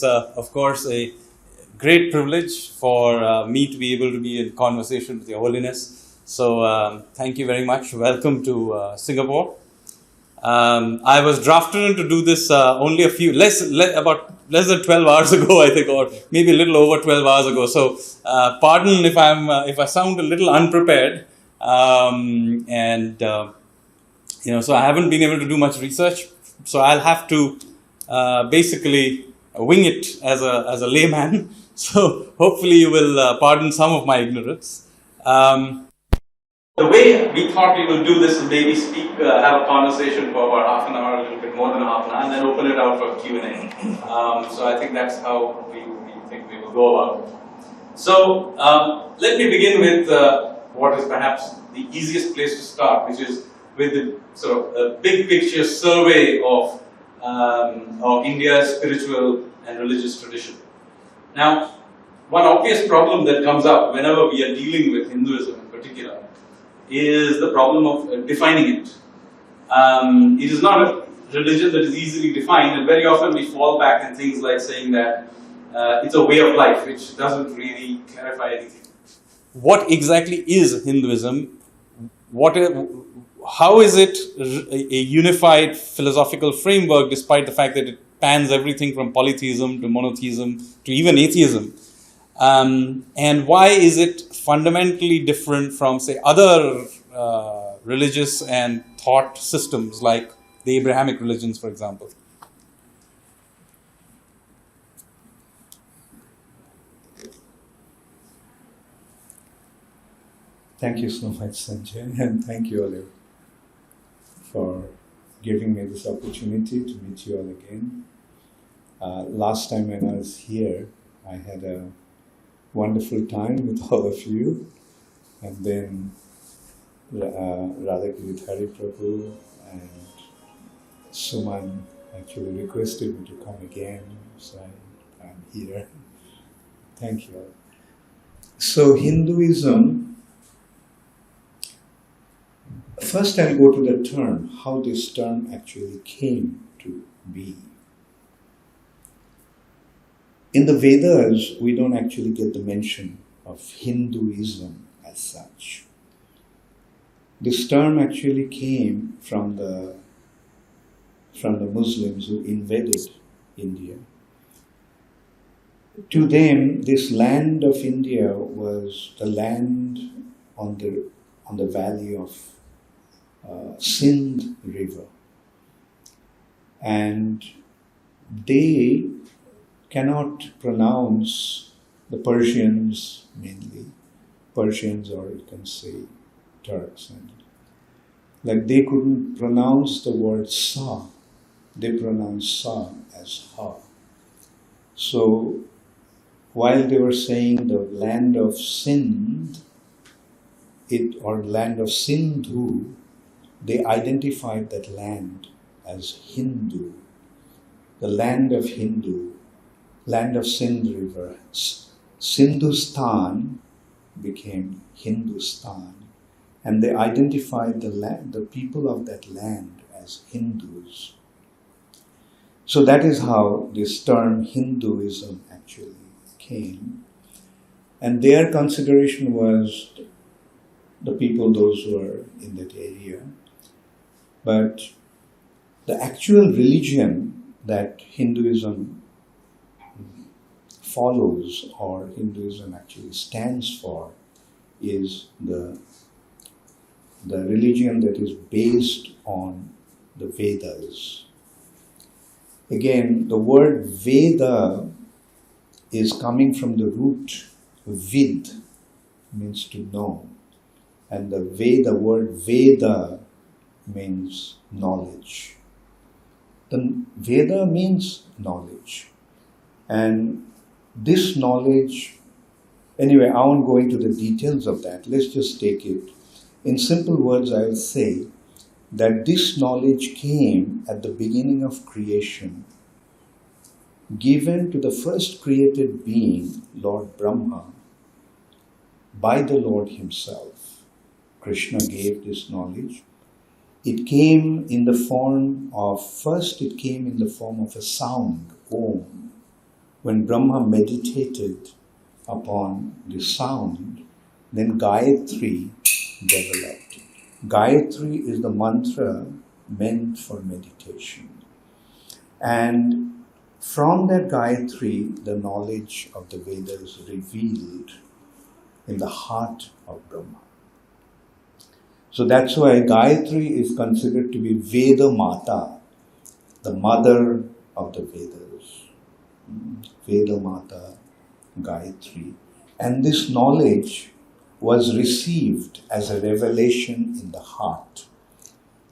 It's, of course, a great privilege for me to be able to be in conversation with Your Holiness. So, thank you very much. Welcome to Singapore. I was drafted in to do this only about less than 12 hours ago, I think, or maybe a little over 12 hours ago. So, pardon if I sound a little unprepared. So I haven't been able to do much research. So I'll have to basically wing it as a layman. So hopefully you will pardon some of my ignorance. The way we thought we will do this is maybe have a conversation for about half an hour, a little bit more than half an hour, and then open it out for Q&A. So I think that's how we think we will go about it. So let me begin with what is perhaps the easiest place to start, which is with the sort of big picture survey of India's spiritual and religious tradition. Now, one obvious problem that comes up whenever we are dealing with Hinduism in particular is the problem of defining it. It is not a religion that is easily defined, and very often we fall back in things like saying that it's a way of life, which doesn't really clarify anything. What exactly is Hinduism? How is it a unified philosophical framework, despite the fact that it spans everything from polytheism to monotheism to even atheism? And why is it fundamentally different from, say, other religious and thought systems like the Abrahamic religions, for example? Thank you so much, Sanjay, and thank you, Olive, for giving me this opportunity to meet you all again. Last time when I was here, I had a wonderful time with all of you, and then Radhagiridhari Prabhu and Suman actually requested me to come again, so I'm here. Thank you all. So Hinduism, first I'll go to the term, how this term actually came to be. In the Vedas, we don't actually get the mention of Hinduism as such. This term actually came from the Muslims who invaded India. To them, this land of India was the land on the valley of Sindh river, and they cannot pronounce, the Persians mainly, Persians, or you can say Turks, and like they couldn't pronounce the word sa, they pronounced sa as ha. So while they were saying the land of Sindh, or land of Sindhu, they identified that land as Hindu, the land of Hindu, land of Sindh river. Sindhustan became Hindustan, and they identified the people of that land as Hindus. So that is how this term Hinduism actually came. And their consideration was the people, those who were in that area. But the actual religion that Hinduism follows, or Hinduism actually stands for, is the religion that is based on the Vedas. Again, the word Veda is coming from the root vid, means to know, and the word Veda means knowledge. The Veda means knowledge, and this knowledge, anyway, I won't go into the details of that. Let's just take it. In simple words, I will say that this knowledge came at the beginning of creation, given to the first created being, Lord Brahma, by the Lord himself. Krishna gave this knowledge. It came in the form of a sound, Om. when Brahma meditated upon the sound, then Gayatri developed. Gayatri is the mantra meant for meditation. And from that Gayatri, the knowledge of the Vedas is revealed in the heart of Brahma. So that's why Gayatri is considered to be Veda Mata, the mother of the Vedas. Veda Mata, Gayatri. And this knowledge was received as a revelation in the heart.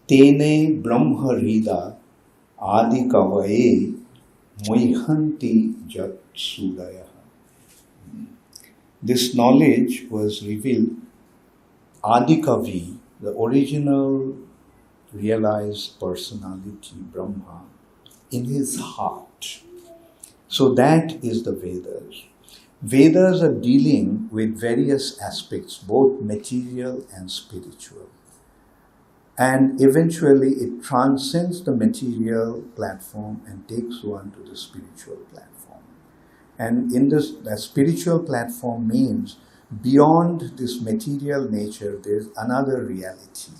Tene Brahma Rida Adi Kavaye Moihanti Jat Sudaya. This knowledge was revealed, Adi Kavi, the original realized personality, Brahma, in his heart. So that is the Vedas. Vedas are dealing with various aspects, both material and spiritual. And eventually it transcends the material platform and takes one to the spiritual platform. And in this, the spiritual platform means beyond this material nature, there is another reality,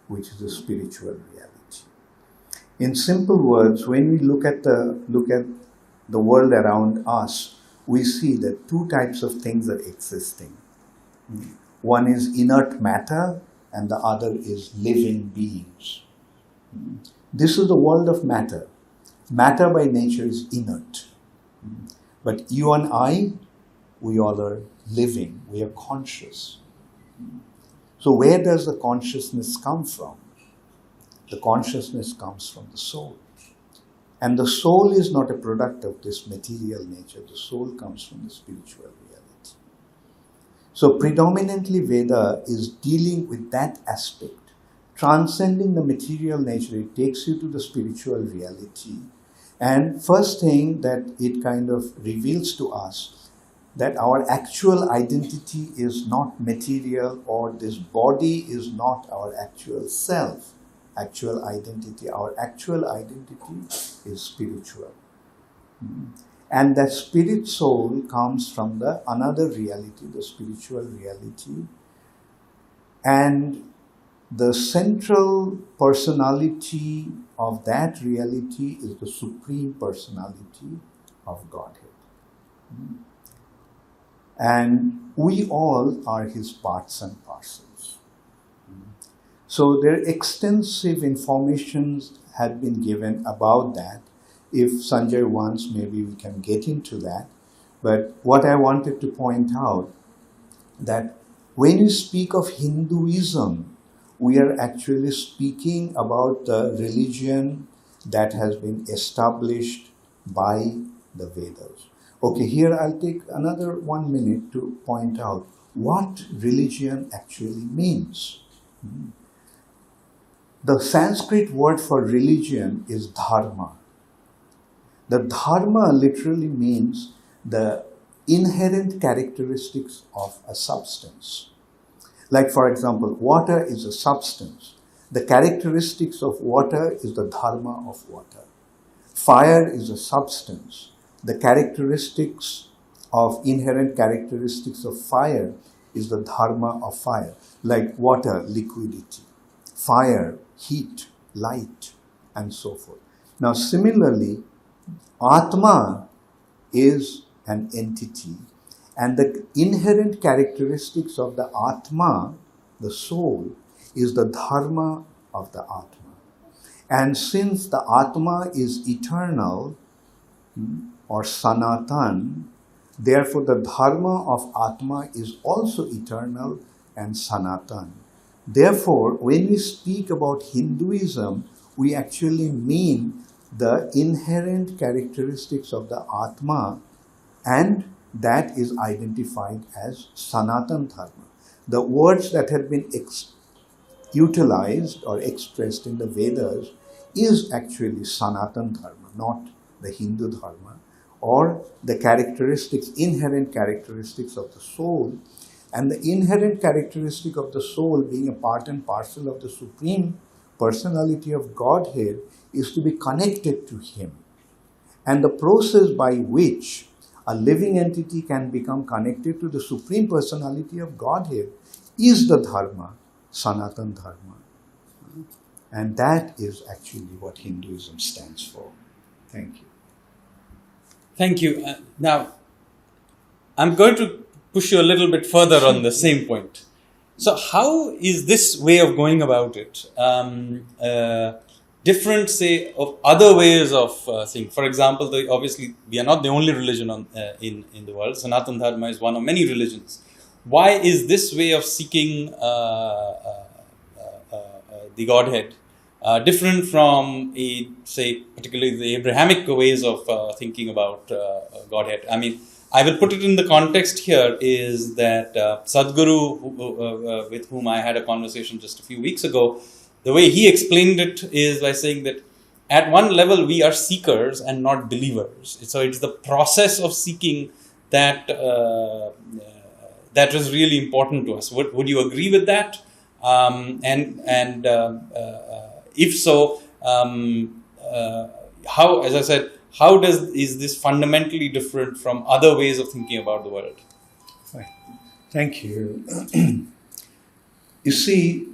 which is the spiritual reality. In simple words, when we look at the world around us, we see that two types of things are existing. One is inert matter and the other is living beings. This is the world of matter. Matter by nature is inert. But you and I, we all are living, we are conscious. So where does the consciousness come from? The consciousness comes from the soul. And the soul is not a product of this material nature. The soul comes from the spiritual reality. So predominantly Veda is dealing with that aspect. Transcending the material nature, it takes you to the spiritual reality. And first thing that it kind of reveals to us, that our actual identity is not material, or this body is not our actual self. Actual identity. Our actual identity is spiritual. And that spirit soul comes from the another reality, the spiritual reality. And the central personality of that reality is the supreme personality of Godhead. And we all are his parts and parcels. So there extensive informations had been given about that. If Sanjay wants, maybe we can get into that. But what I wanted to point out, that when you speak of Hinduism, we are actually speaking about the religion that has been established by the Vedas. Okay, here I'll take another 1 minute to point out what religion actually means. The Sanskrit word for religion is dharma. The dharma literally means the inherent characteristics of a substance. Like, for example, water is a substance. The characteristics of water is the dharma of water. Fire is a substance. The inherent characteristics of fire is the dharma of fire. Like water, liquidity. Fire, heat, light, and so forth. Now, similarly, Atma is an entity, and the inherent characteristics of the Atma, the soul, is the dharma of the Atma. And since the Atma is eternal, or Sanatan, therefore the dharma of Atma is also eternal and Sanatan. Therefore, when we speak about Hinduism, we actually mean the inherent characteristics of the Atma, and that is identified as Sanatan Dharma. The words that have been utilized or expressed in the Vedas is actually Sanatan Dharma, not the Hindu Dharma, or the characteristics, inherent characteristics of the soul. And the inherent characteristic of the soul, being a part and parcel of the Supreme Personality of Godhead, is to be connected to Him. And the process by which a living entity can become connected to the Supreme Personality of Godhead is the Dharma, Sanatan Dharma. And that is actually what Hinduism stands for. Thank you. Thank you. Now, I'm going to push you a little bit further on the same point. So, how is this way of going about it different, say, of other ways of seeing? For example, obviously, we are not the only religion in the world. Sanatan Dharma is one of many religions. Why is this way of seeking the Godhead different from, particularly the Abrahamic ways of thinking about Godhead? I mean, I will put it in the context here is that Sadhguru, with whom I had a conversation just a few weeks ago, the way he explained it is by saying that at one level we are seekers and not believers. So it's the process of seeking that that is really important to us. Would you agree with that? If so, how, as I said, how is this fundamentally different from other ways of thinking about the world? Thank you. You see,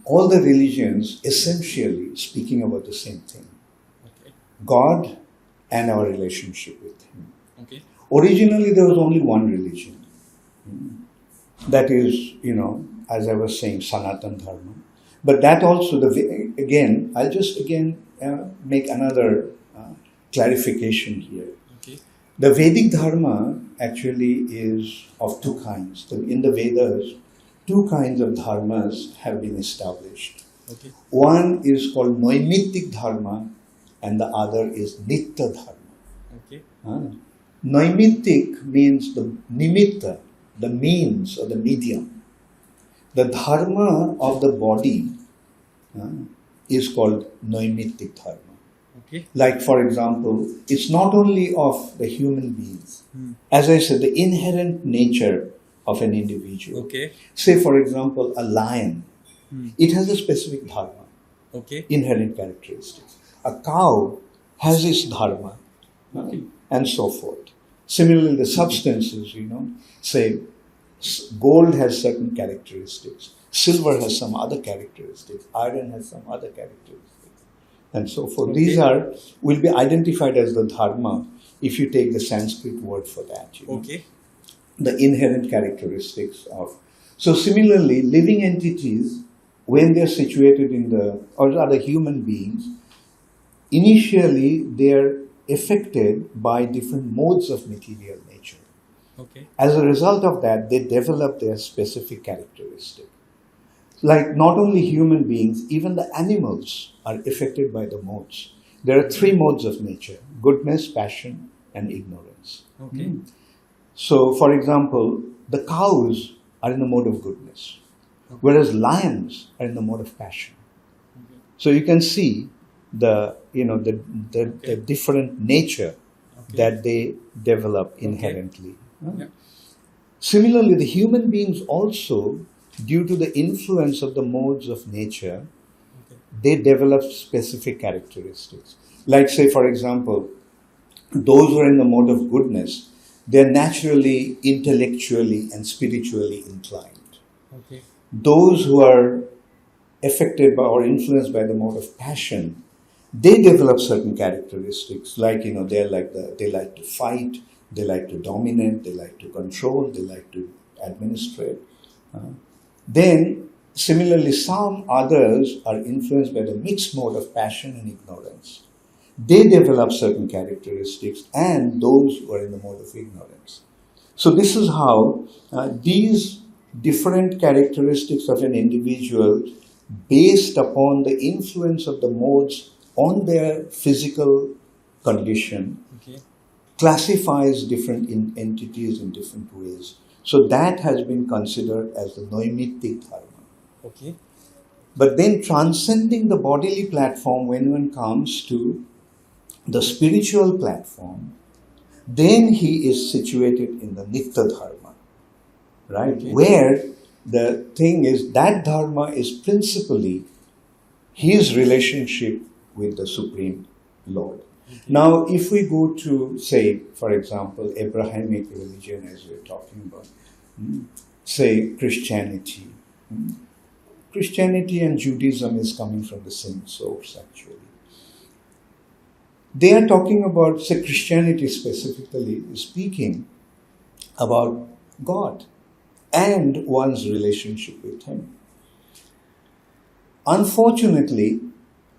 all the religions essentially speaking about the same thing. Okay. God and our relationship with Him. Okay. Originally, there was only one religion. That is, as I was saying, Sanatan Dharma. But that also, I'll just make another clarification here. Okay. The Vedic Dharma actually is of two kinds. In the Vedas, two kinds of dharmas have been established. Okay. One is called Naimittik Dharma and the other is Nitya Dharma. Okay. Naimittik means the nimitta, the means or the medium. The dharma of the body is called Naimittik Dharma. Okay. Like, for example, it's not only of the human beings. As I said, the inherent nature of an individual. Okay. Say, for example, a lion. It has a specific dharma. Okay. Inherent characteristics. A cow has its dharma. Okay. And so forth. Similarly, the substances, say, gold has certain characteristics. Silver has some other characteristics. Iron has some other characteristics. And so forth. Okay. These will be identified as the dharma if you take the Sanskrit word for that. Okay. The inherent characteristics of. So similarly, living entities, when they're situated or rather human beings, initially they're affected by different modes of material nature. Okay. As a result of that, they develop their specific characteristic. Like not only human beings, even the animals are affected by the modes. There are three modes of nature: goodness, passion, and ignorance. Okay. So, for example, the cows are in the mode of goodness, whereas lions are in the mode of passion. Okay. So you can see the different nature that they develop inherently. Okay. Yeah. Similarly, the human beings also, due to the influence of the modes of nature, they develop specific characteristics. Like, say, for example, those who are in the mode of goodness, they are naturally intellectually and spiritually inclined. Okay. Those who are affected by or influenced by the mode of passion, they develop certain characteristics. Like, they like to fight, they like to dominate, they like to control, they like to administrate. Then, similarly, some others are influenced by the mixed mode of passion and ignorance. They develop certain characteristics, and those who are in the mode of ignorance. So this is how these different characteristics of an individual, based upon the influence of the modes on their physical condition, classifies different entities in different ways. So that has been considered as the Naimittik Dharma. Okay. But then transcending the bodily platform, when one comes to the spiritual platform, then he is situated in the Nitya Dharma, right? Okay. Where the thing is, that Dharma is principally his relationship with the Supreme Lord. Now, if we go to, say, for example, Abrahamic religion, as we're talking about, say Christianity. Christianity and Judaism is coming from the same source, actually. They are talking about, say, Christianity specifically is speaking about God and one's relationship with Him. Unfortunately,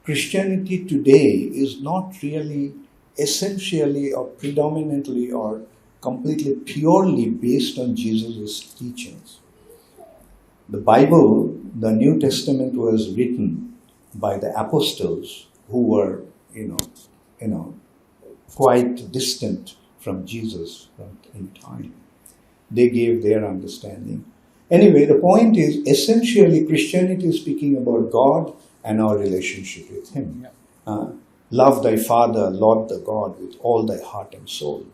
Christianity today is not really essentially or predominantly or completely purely based on Jesus' teachings. The Bible, the New Testament, was written by the apostles who were, quite distant from Jesus in time. They gave their understanding. Anyway, the point is, essentially, Christianity is speaking about God and our relationship with Him. Yeah. Love thy Father, Lord the God, with all thy heart and soul.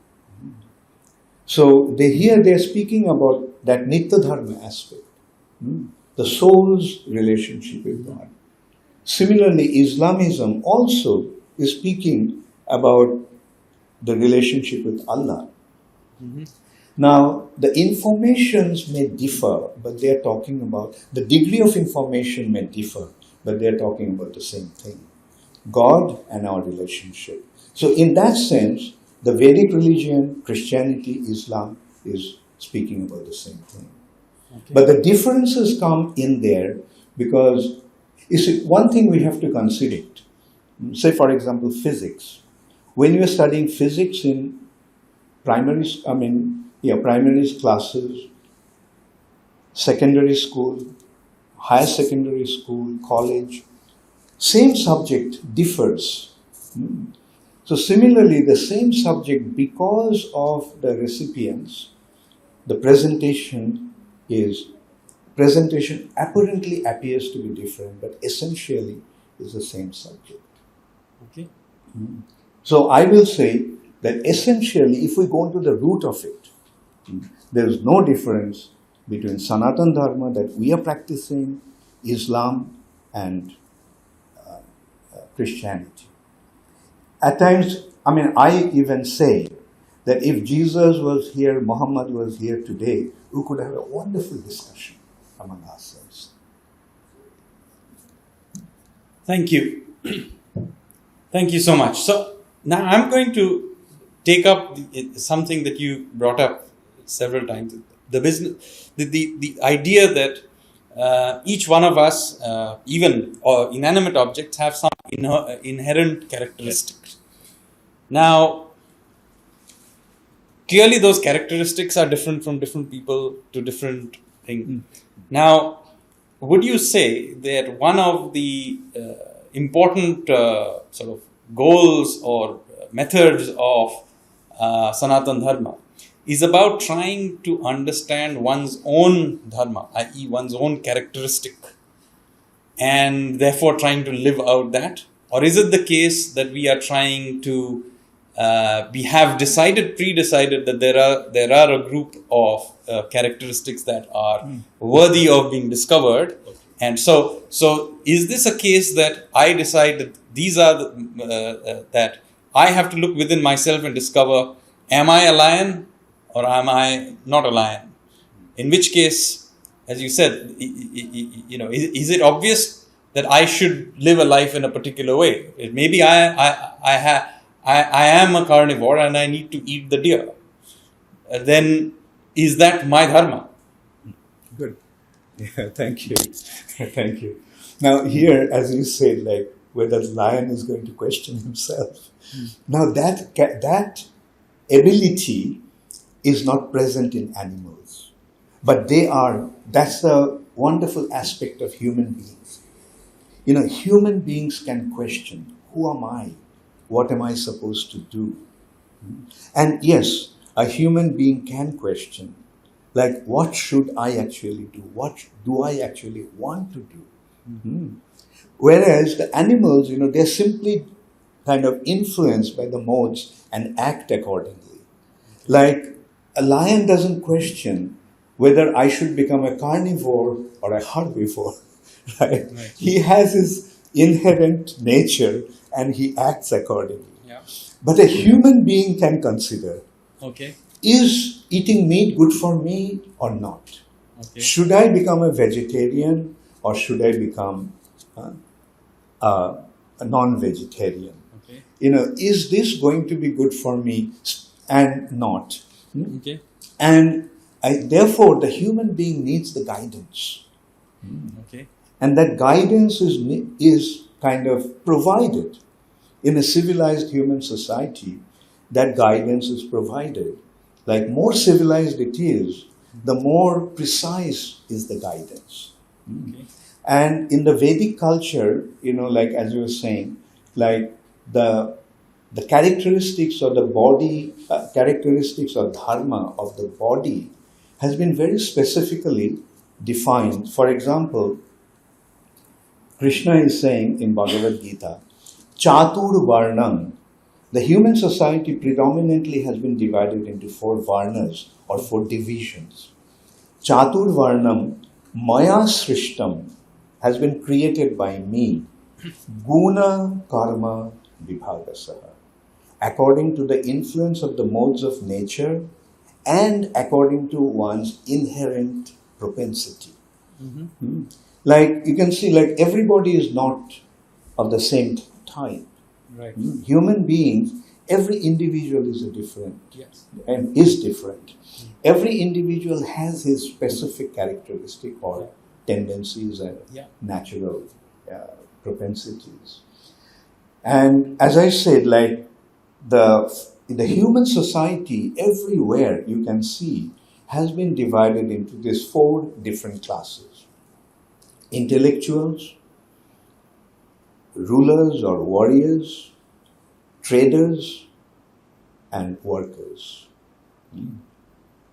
So they're speaking about that Nitya Dharma aspect, the soul's relationship with God. Similarly, Islamism also is speaking about the relationship with Allah. Now, the informations may differ, but they are talking about, the degree of information may differ, but they are talking about the same thing. God and our relationship. So in that sense, the Vedic religion, Christianity, Islam is speaking about the same thing. Okay. But the differences come in there because, you see, one thing we have to consider. Say, for example, physics. When you are studying physics in primary classes, secondary school, higher secondary school, college, same subject differs. So similarly, the same subject, because of the recipients, the presentation apparently appears to be different, but essentially is the same subject. Okay. So I will say that essentially, if we go into the root of it, there is no difference between Sanatan Dharma that we are practicing, Islam, and Christianity. At times, I even say that if Jesus was here, Muhammad was here today, we could have a wonderful discussion among ourselves. Thank you. Thank you so much. So now I'm going to take up something that you brought up several times. The idea that each one of us, even or inanimate objects, have some inherent characteristics. Now, clearly those characteristics are different from different people to different things. Now, would you say that one of the important sort of goals or methods of Sanatan Dharma is about trying to understand one's own dharma, i.e. one's own characteristic, and therefore trying to live out that? Or is it the case that we are trying to, we have pre-decided that there are a group of characteristics that are worthy of being discovered, and so is this a case that I decide that these are that I have to look within myself and discover, am I a lion or am I not a lion? In which case, as you said, is it obvious that I should live a life in a particular way? Maybe I am a carnivore and I need to eat the deer. Then is that my dharma? Good. Yeah, thank you. Thank you. Now here, as you said, like whether the lion is going to question himself. Now that ability is not present in animals. But that's the wonderful aspect of human beings. Human beings can question, who am I? What am I supposed to do? And yes, a human being can question, like, what should I actually do? What do I actually want to do? Whereas the animals, they're simply kind of influenced by the modes and act accordingly. Like, a lion doesn't question whether I should become a carnivore or a herbivore, right? He has his inherent nature and he acts accordingly. Yeah. But a human being can consider, Okay. is eating meat good for me or not? Okay. Should I become a vegetarian or should I become a non-vegetarian? Okay. Is this going to be good for me and not? Okay. And therefore, the human being needs the guidance. Okay. And that guidance is kind of provided. In a civilized human society, that guidance is provided. Like more civilized it is, the more precise is the guidance. Okay. And in the Vedic culture, like as you were saying, like the characteristics of the body, characteristics of dharma of the body has been very specifically defined. For example, Krishna is saying in Bhagavad Gita, Chatur Varnam. The human society predominantly has been divided into 4 varnas or 4 divisions. Chatur Varnam Maya Srishtam has been created by me. Guna Karma Vibhagasaha. According to the influence of the modes of nature and according to one's inherent propensity. Like you can see, like everybody is not of the same type. Right. Human beings, every individual is different. Yes. And is different. Every individual has his specific characteristic or tendencies and natural propensities. And as I said, like the human society everywhere you can see has been divided into these 4 different classes. Intellectuals, rulers or warriors, traders, and workers.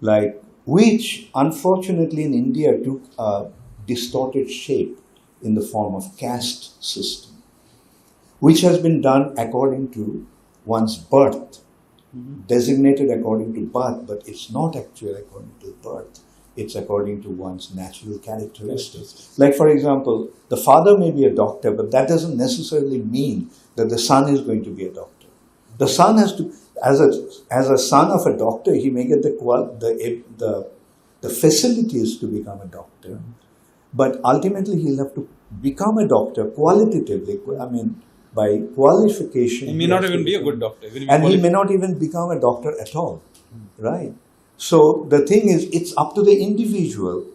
Like, which unfortunately in India took a distorted shape in the form of caste system, which has been done according to one's birth, designated according to birth, but it's not actually according to birth. It's according to one's natural characteristics. Like, for example, the father may be a doctor, but that doesn't necessarily mean that the son is going to be a doctor. The son has to, as a son of a doctor, he may get the facilities to become a doctor, but ultimately he'll have to become a doctor qualitatively. I mean, by qualification. He may not even be a good doctor. And he may not even become a doctor at all, right? So the thing is, it's up to the individual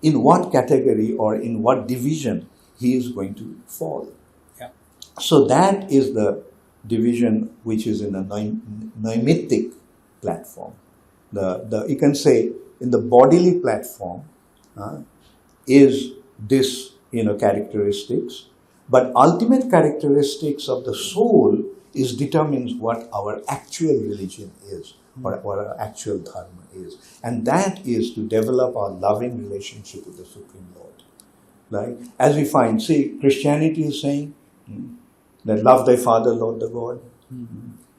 in what category or in what division he is going to fall. Yeah. So that is the division which is in a Naimittik platform. You can say in the bodily platform is this characteristics, but ultimate characteristics of the soul determines what our actual religion is. Or what our actual dharma is. And that is to develop our loving relationship with the Supreme Lord. Right? As we find, see, Christianity is saying that love thy father, Lord the God.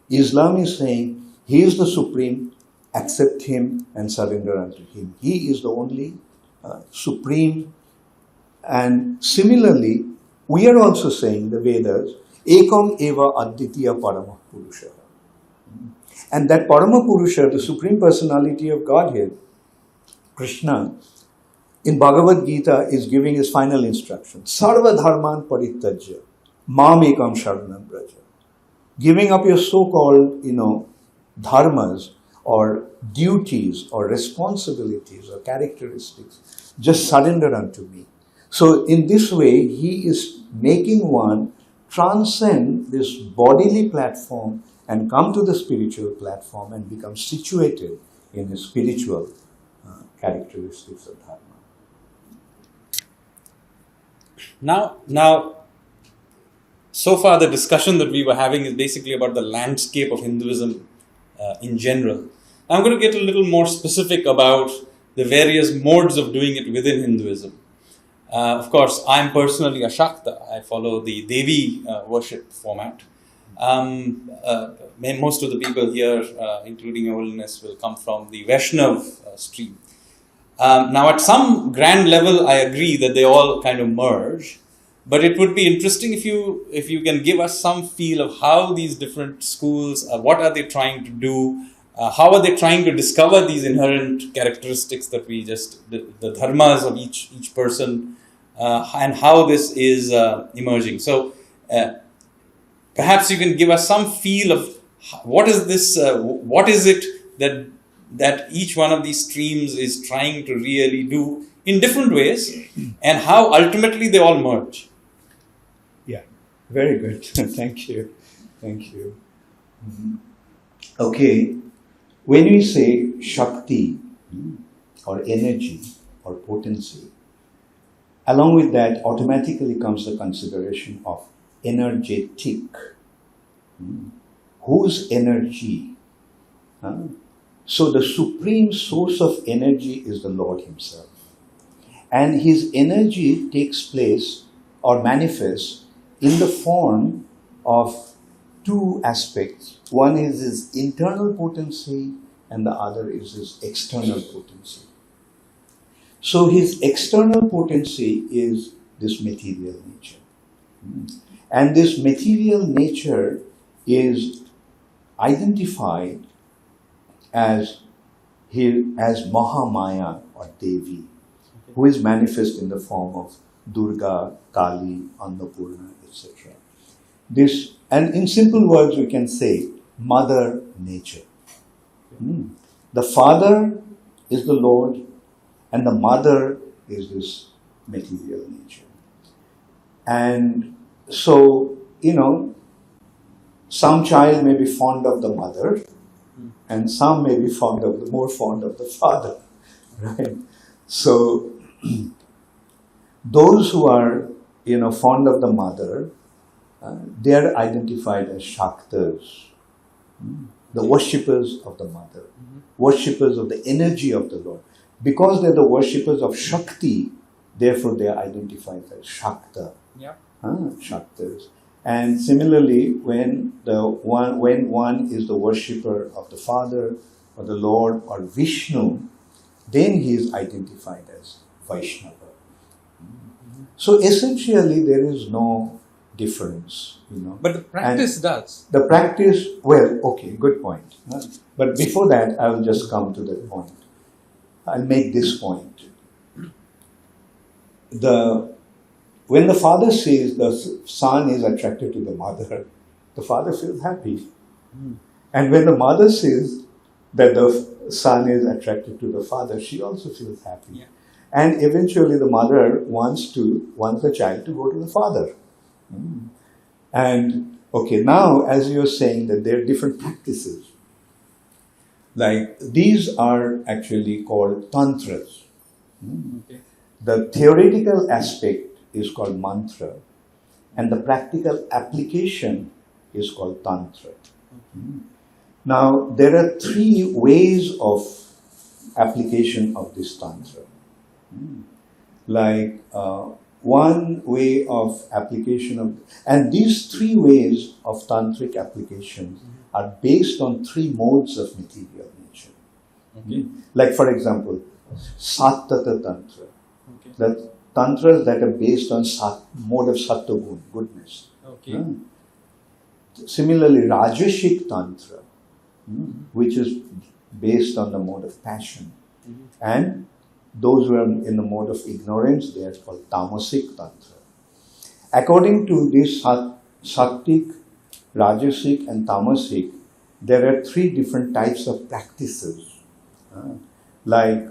Islam is saying he is the supreme, accept him and surrender unto him. He is the only supreme. And similarly, we are also saying, the Vedas, ekam eva advitiya parama purusha. And that Parama Purusha, the Supreme Personality of Godhead, Krishna, in Bhagavad Gita is giving his final instruction. Sarva dharman parityajya, mam ekam sharanam braja. Giving up your so-called, dharmas or duties or responsibilities or characteristics, just surrender unto me. So in this way, he is making one transcend this bodily platform and come to the spiritual platform and become situated in the spiritual characteristics of Dharma. Now, so far the discussion that we were having is basically about the landscape of Hinduism in general. Now I'm going to get a little more specific about the various modes of doing it within Hinduism. Of course, I'm personally a Shakta. I follow the Devi worship format. Most of the people here, including Your Holiness, will come from the Vaishnav stream. Now, at some grand level, I agree that they all kind of merge. But it would be interesting if you can give us some feel of how these different schools, what are they trying to do, how are they trying to discover these inherent characteristics that the dharmas of each person, and how this is emerging. So perhaps you can give us some feel of what is this, what is it that each one of these streams is trying to really do in different ways, and how ultimately they all merge. Yeah, very good. Thank you. Thank you. Mm-hmm. Okay, when we say Shakti or energy or potency, along with that automatically comes the consideration of energetic. Whose energy? So the supreme source of energy is the Lord Himself. And His energy takes place or manifests in the form of two aspects. One is His internal potency and the other is His external potency. So His external potency is this material nature. And this material nature is identified as Mahamaya or Devi, who is manifest in the form of Durga, Kali, Annapurna, etc. This, and in simple words we can say Mother Nature. The Father is the Lord and the Mother is this material nature. And so, some child may be fond of the mother and some may be more fond of the father, right? So, those who are, fond of the mother, they are identified as Shaktas, the worshippers of the mother, worshippers of the energy of the Lord. Because they're the worshippers of Shakti, therefore they are identified as Shakta, Shaktas. And similarly, when one is the worshipper of the Father or the Lord or Vishnu, then he is identified as Vaishnava. So essentially, there is no difference, But the practice does. The practice, well, okay, good point. But before that, I will just come to that point. I'll make this point. When the father sees the son is attracted to the mother, the father feels happy. And when the mother sees that the son is attracted to the father, she also feels happy. Yeah. And eventually the mother wants the child to go to the father. And okay, now as you're saying that there are different practices, like these are actually called tantras. Okay. The theoretical aspect is called mantra and the practical application is called tantra. Now there are three ways of application of this tantra. Like one way of application and these three ways of tantric applications are based on three modes of material nature. Okay. Like for example, Sattva Tantra. Okay. The tantras that are based on mode of Sattva, goodness. Okay. Similarly, Rajasic Tantra, which is based on the mode of passion. And those who are in the mode of ignorance, they are called Tamasic Tantra. According to this Sattic, Rajasic and Tamasic, there are three different types of practices. Like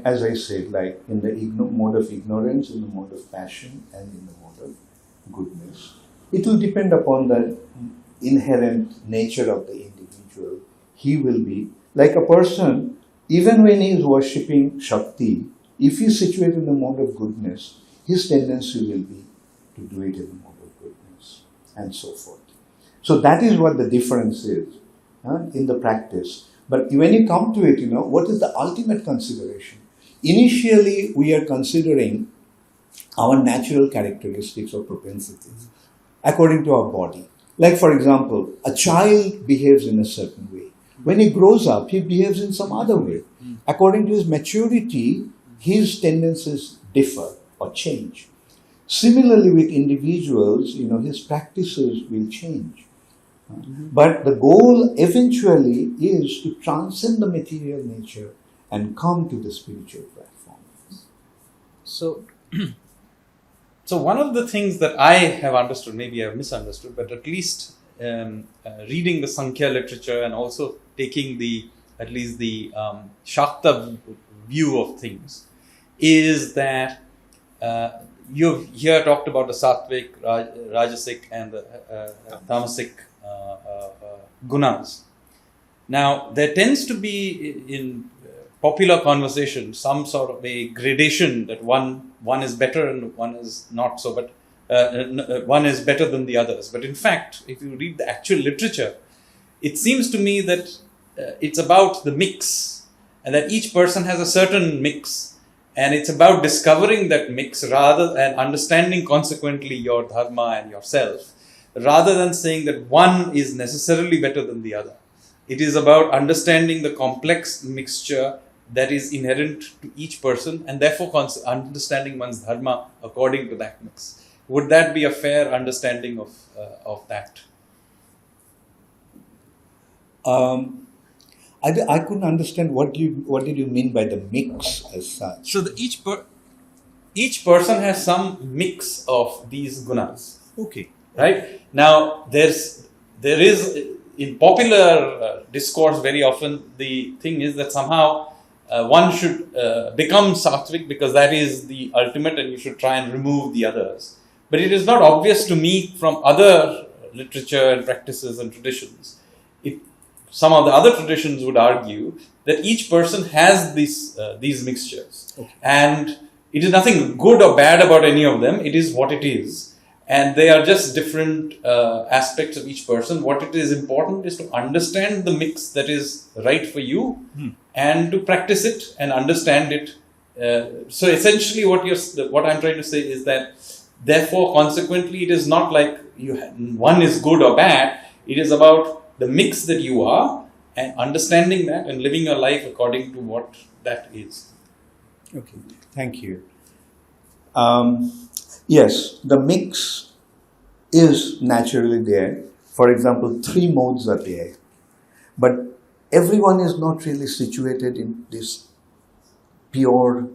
as I said, like in the mode of ignorance, in the mode of passion, and in the mode of goodness. It will depend upon the inherent nature of the individual. He will be like a person, even when he is worshipping Shakti, if he is situated in the mode of goodness, his tendency will be to do it in the mode of goodness, and so forth. So that is what the difference is in the practice. But when you come to it, what is the ultimate consideration? Initially, we are considering our natural characteristics or propensities according to our body. Like for example, a child behaves in a certain way. When he grows up, he behaves in some other way. According to his maturity, his tendencies differ or change. Similarly, with individuals, his practices will change. But the goal eventually is to transcend the material nature and come to the spiritual platform. So, so one of the things that I have understood, maybe I have misunderstood, but at least reading the Sankhya literature and also taking at least the Shakta view of things, is that you've here talked about the Sattvic, Rajasic and the Tamasic Gunas. Now, there tends to be in popular conversation some sort of a gradation that one is better and one is not so, but one is better than the others. But in fact, if you read the actual literature, it seems to me that it's about the mix, and that each person has a certain mix, and it's about discovering that mix rather and understanding consequently your dharma and yourself, rather than saying that one is necessarily better than the other. It is about understanding the complex mixture that is inherent to each person, and therefore understanding one's dharma according to that mix. Would that be a fair understanding of that? I couldn't understand what did you mean by the mix as such. So each person has some mix of these gunas. Okay. Right? Now, there is in popular discourse very often the thing is that somehow one should become sattvic because that is the ultimate and you should try and remove the others. But it is not obvious to me from other literature and practices and traditions. Some of the other traditions would argue that each person has these mixtures. Okay. And it is nothing good or bad about any of them. It is what it is. And they are just different aspects of each person. What it is important is to understand the mix that is right for you and to practice it and understand it. So essentially what I'm trying to say is that therefore consequently it is not like one is good or bad. It is about the mix that you are and understanding that and living your life according to what that is. Okay, thank you. Yes, the mix is naturally there. For example, 3 modes are there. But everyone is not really situated in these pure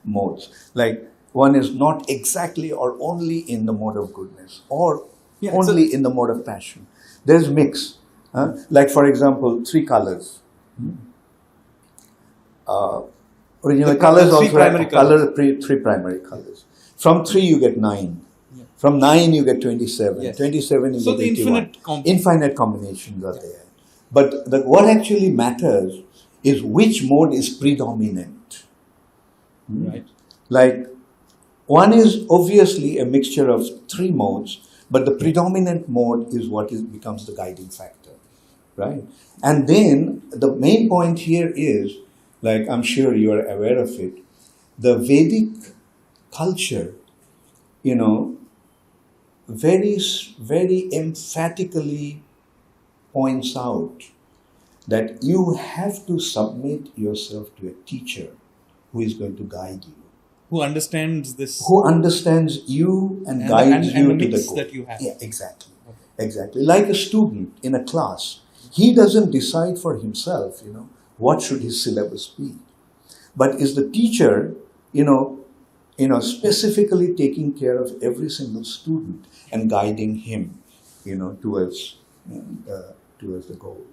modes. Like one is not exactly or only in the mode of goodness or only in the mode of passion. There's mix. Like for example, 3 colors. Colors also have 3 primary colors. From 3 you get 9. Yeah. From 9 you get 27. Yes. 27 you get 81. Infinite combinations are there. But what actually matters is which mode is predominant. Right. Like one is obviously a mixture of 3 modes, but the predominant mode is what becomes the guiding factor. Right? And then the main point here is, like I'm sure you are aware of it, the Vedic culture, very, very emphatically points out that you have to submit yourself to a teacher who is going to guide you. Who understands this. Who understands you and guides you to the goal. That you have. Yeah, exactly. Okay. Exactly. Like a student in a class. He doesn't decide for himself, what should his syllabus be. But is the teacher, specifically taking care of every single student and guiding him, towards the goal.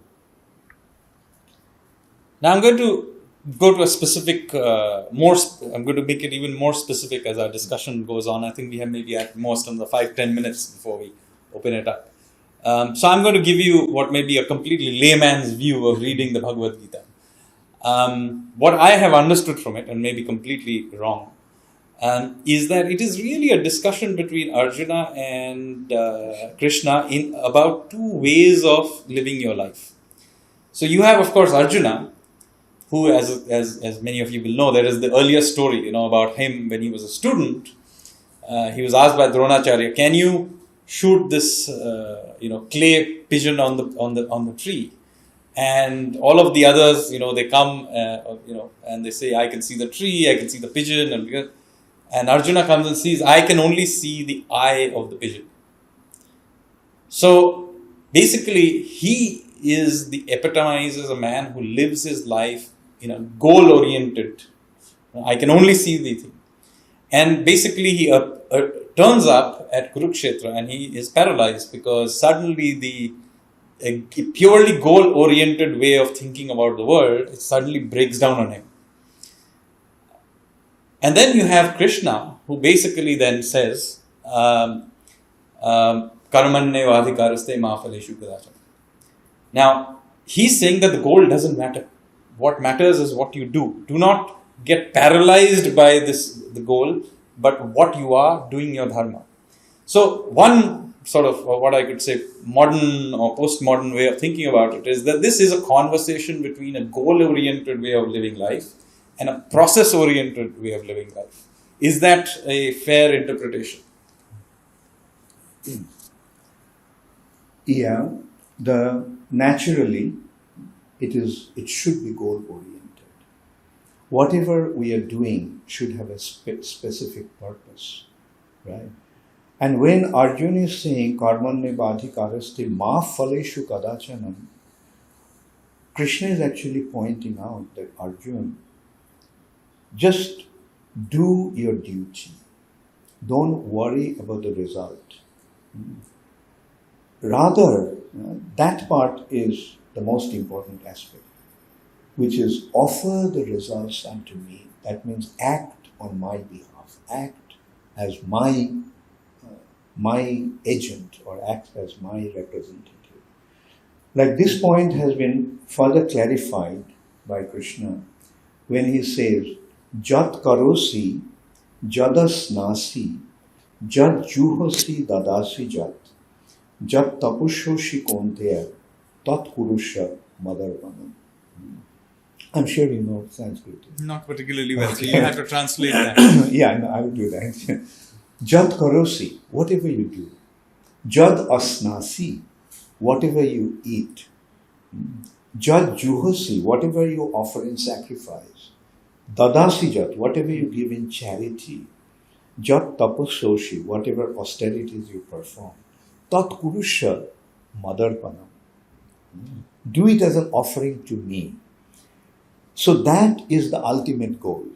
Now I'm going to go to a specific, I'm going to make it even more specific as our discussion goes on. I think we have maybe at most another 5-10 minutes before we open it up. So I'm going to give you what may be a completely layman's view of reading the Bhagavad Gita. What I have understood from it, and may be completely wrong, is that it is really a discussion between Arjuna and Krishna about 2 ways of living your life. So you have, of course, Arjuna, who, as many of you will know, there is the earlier story, about him when he was a student. He was asked by Dronacharya, "Can you shoot this, clay pigeon on the tree?" And all of the others, they come, and they say, "I can see the tree, I can see the pigeon," And Arjuna comes and sees, I can only see the eye of the pigeon. So basically, he is the epitomizes a man who lives his life in a goal-oriented. I can only see the thing. And basically, he turns up at Kurukshetra and he is paralyzed because suddenly a purely goal-oriented way of thinking about the world suddenly breaks down on him. And then you have Krishna, who basically then says, Karmanne vadhikaraste ma phaleshu kadachana. Now, he's saying that the goal doesn't matter. What matters is what you do. Do not get paralyzed by the goal, but what you are doing your dharma. So, one sort of what I could say modern or postmodern way of thinking about it is that this is a conversation between a goal-oriented way of living life and a process-oriented way of living life. Is that a fair interpretation? Yeah, naturally it should be goal-oriented. Whatever we are doing should have a specific purpose, right? And when Arjuna is saying karmanne badhikaraste ma phaleshu kadachanam, Krishna is actually pointing out that Arjuna, just do your duty. Don't worry about the result. Rather, that part is the most important aspect, which is offer the results unto me. That means act on my behalf, act as my agent or act as my representative. Like this point has been further clarified by Krishna when he says, Jat karosi, jadas nasi, jat juhosi dadasi jat, jat tapushoshi konteya, tat kurusha madarvanam. I'm sure you know Sanskrit. Not particularly well, so you have to translate that. Yeah, no, I will do that. Jad karosi, whatever you do. Jad asnasi, whatever you eat. Jad juhosi, whatever you offer in sacrifice. Dadasi jat, whatever you give in charity. Jat tapasoshi, whatever austerities you perform. Tat kurusha madarpanam. Do it as an offering to me. So that is the ultimate goal.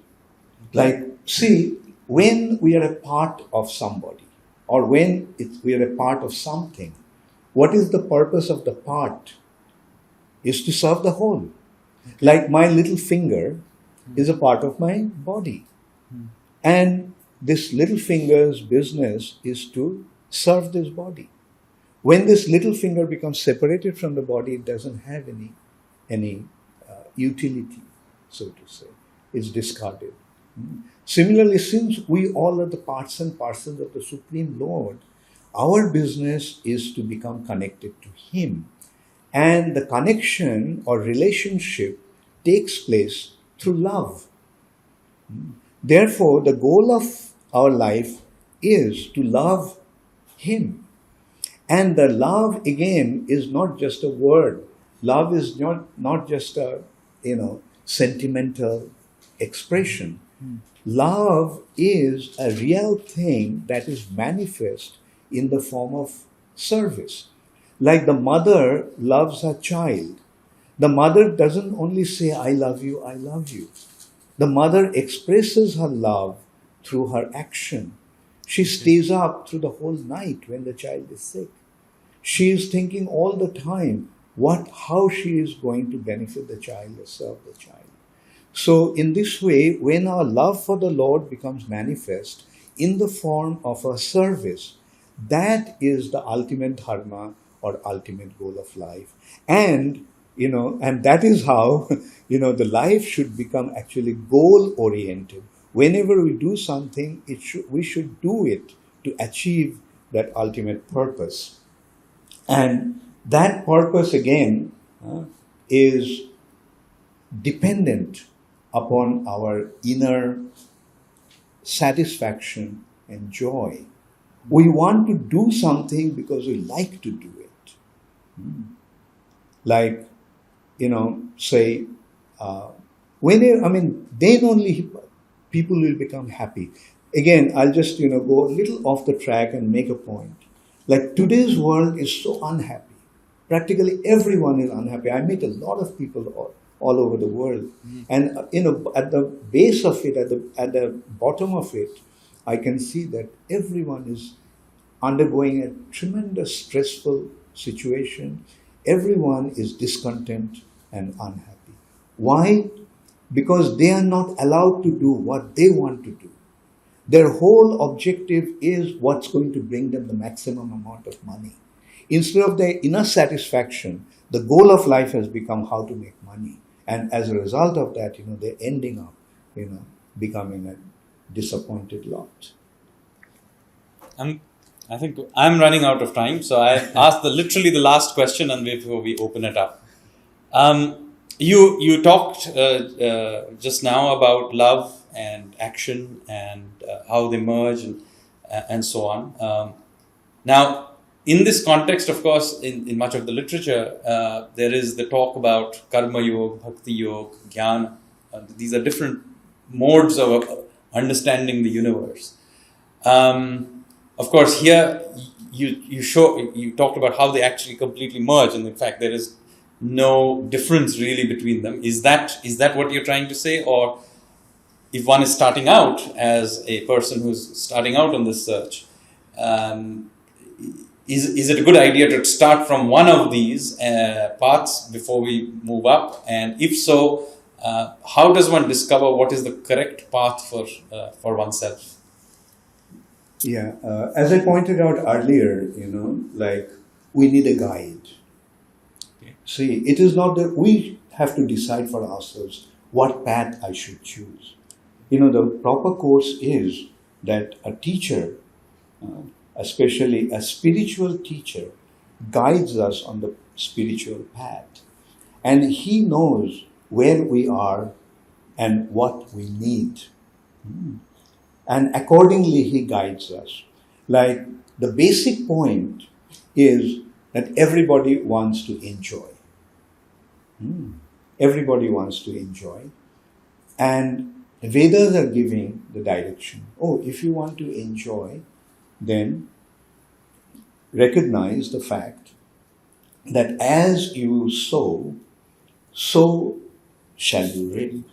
Like, see, when we are a part of somebody, or when we are a part of something, what is the purpose of the part? Is to serve the whole. Like my little finger is a part of my body. And this little finger's business is to serve this body. When this little finger becomes separated from the body, it doesn't have any utility, so to say. It's discarded. Similarly, since we all are the parts and parcels of the Supreme Lord, our business is to become connected to Him. And the connection or relationship takes place through love. Therefore, the goal of our life is to love Him. And the love, again, is not just a word. Love is not just a, sentimental expression. Love is a real thing that is manifest in the form of service. Like the mother loves her child. The mother doesn't only say, I love you, I love you. The mother expresses her love through her action. She stays up through the whole night when the child is sick. She is thinking all the time how she is going to benefit the child or serve the child. So in this way, when our love for the Lord becomes manifest in the form of a service, that is the ultimate dharma or ultimate goal of life. And that is how, the life should become actually goal-oriented. Whenever we do something, we should do it to achieve that ultimate purpose. And that purpose, again, is dependent upon our inner satisfaction and joy. We want to do something because we like to do it. Like, say, then only people will become happy. again, I'll just go a little off the track and make a point. Like today's world is so unhappy. Practically everyone is unhappy. I meet a lot of people all over the world, and at the base of it, at the bottom of it, I can see that everyone is undergoing a tremendous stressful situation. Everyone is discontent and unhappy. Why? Because they are not allowed to do what they want to do. Their whole objective is what's going to bring them the maximum amount of money. Instead of their inner satisfaction, the goal of life has become how to make money. And as a result of that, they're ending up, becoming a disappointed lot. I think I'm running out of time, so I asked literally the last question, and before we open it up. You talked just now about love and action and how they merge and so on. Now, in this context, of course, in much of the literature, there is the talk about karma yoga, bhakti yoga, jnana. These are different modes of understanding the universe. Of course, here you talked about how they actually completely merge, and in fact, there is no difference really between them. Is that what you're trying to say, or if one is starting out as a person who's starting out on this search, is it a good idea to start from one of these paths before we move up? And if so, how does one discover what is the correct path for oneself? Yeah, as I pointed out earlier, like we need a guide. Okay. See, it is not that we have to decide for ourselves what path I should choose. The proper course is that a teacher, especially a spiritual teacher, guides us on the spiritual path. And he knows where we are and what we need. And accordingly, he guides us. Like the basic point is that everybody wants to enjoy. Everybody wants to enjoy. And the Vedas are giving the direction. If you want to enjoy, then recognize the fact that as you sow, so shall you reap.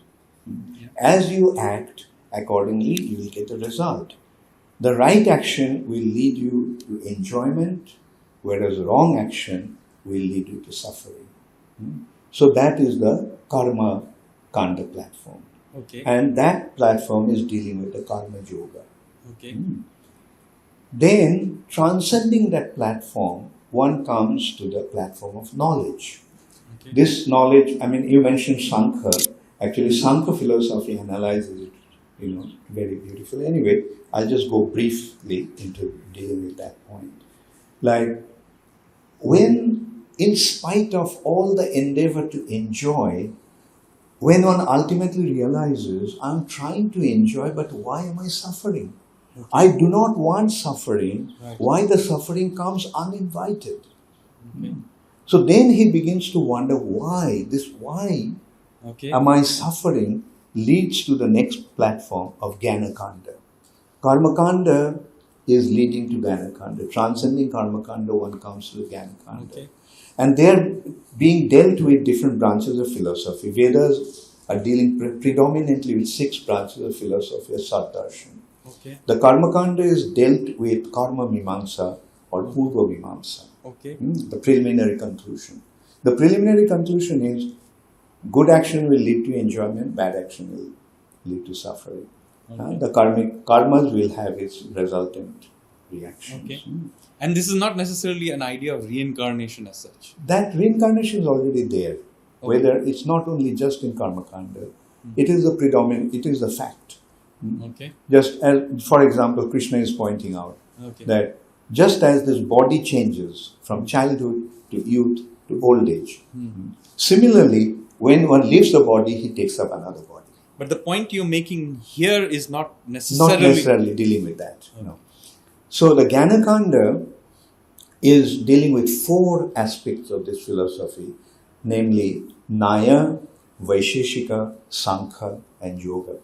As you act, accordingly you will get a result. The right action will lead you to enjoyment, whereas wrong action will lead you to suffering. So that is the karma kanda platform. Okay. And that platform is dealing with the karma yoga. Okay. Then, transcending that platform, one comes to the platform of knowledge. Okay. This knowledge, you mentioned Sankhya. Actually, Sankhya philosophy analyzes it, very beautifully. Anyway, I'll just go briefly into dealing with that point. Like, when, in spite of all the endeavor to enjoy, when one ultimately realizes, I'm trying to enjoy, but why am I suffering? Okay. I do not want suffering. Right. Why the suffering comes uninvited? Okay. So then he begins to wonder why am I suffering leads to the next platform of Jnana Kanda. Karma Kanda is leading to Jnana Kanda. Transcending Karma Kanda, one comes to the Jnana Kanda. Okay. And they're being dealt with different branches of philosophy. Vedas are dealing predominantly with 6 branches of philosophy of Saddarshan. Okay. The Karma Kanda is dealt with Karma Mimamsa or Purva Mimamsa. Okay. The preliminary conclusion. The preliminary conclusion is good action will lead to enjoyment, bad action will lead to suffering. Okay. The karmas will have its resultant reactions. Okay. And this is not necessarily an idea of reincarnation as such. That reincarnation is already there. Okay. Whether it's not only just in Karma Kanda, it is the fact. Okay. Just as, for example, Krishna is pointing out that just as this body changes from childhood to youth to old age, similarly, when one leaves the body, he takes up another body. But the point you're making here is not necessarily dealing with that. No. So the Jnana Kanda is dealing with 4 aspects of this philosophy, namely Naya, Vaisheshika, Sankhya and Yoga.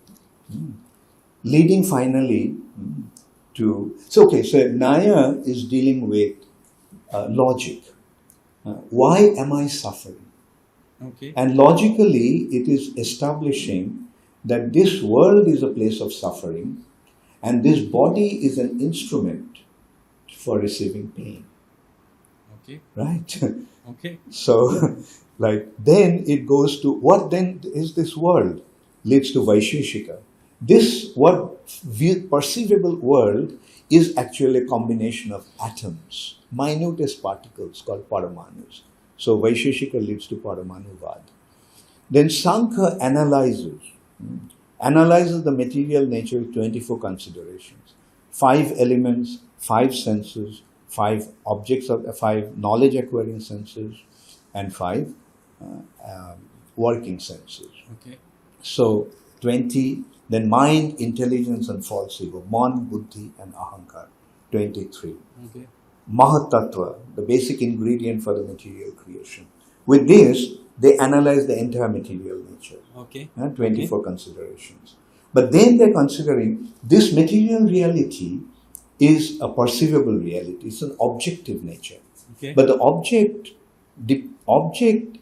leading finally to... So Nyaya is dealing with logic. Why am I suffering? Okay. And logically, it is establishing that this world is a place of suffering and this body is an instrument for receiving pain. Okay. Right? Okay. So, then it goes to what then is this world? Leads to Vaisheshika. This, perceivable world is actually a combination of atoms, minutest particles called Paramanus. So Vaisheshika leads to Paramanuvad. Then Sankhya analyzes the material nature with 24 considerations. 5 elements, 5 senses, 5 objects of 5 knowledge acquiring senses, and 5 working senses. Okay. So 20, then mind, intelligence and false ego, man, buddhi and ahankar, 23. Okay. Mahatattva, the basic ingredient for the material creation. With this, they analyze the entire material nature. Okay. 24 considerations. But then they're considering this material reality is a perceivable reality. It's an objective nature. Okay. But the object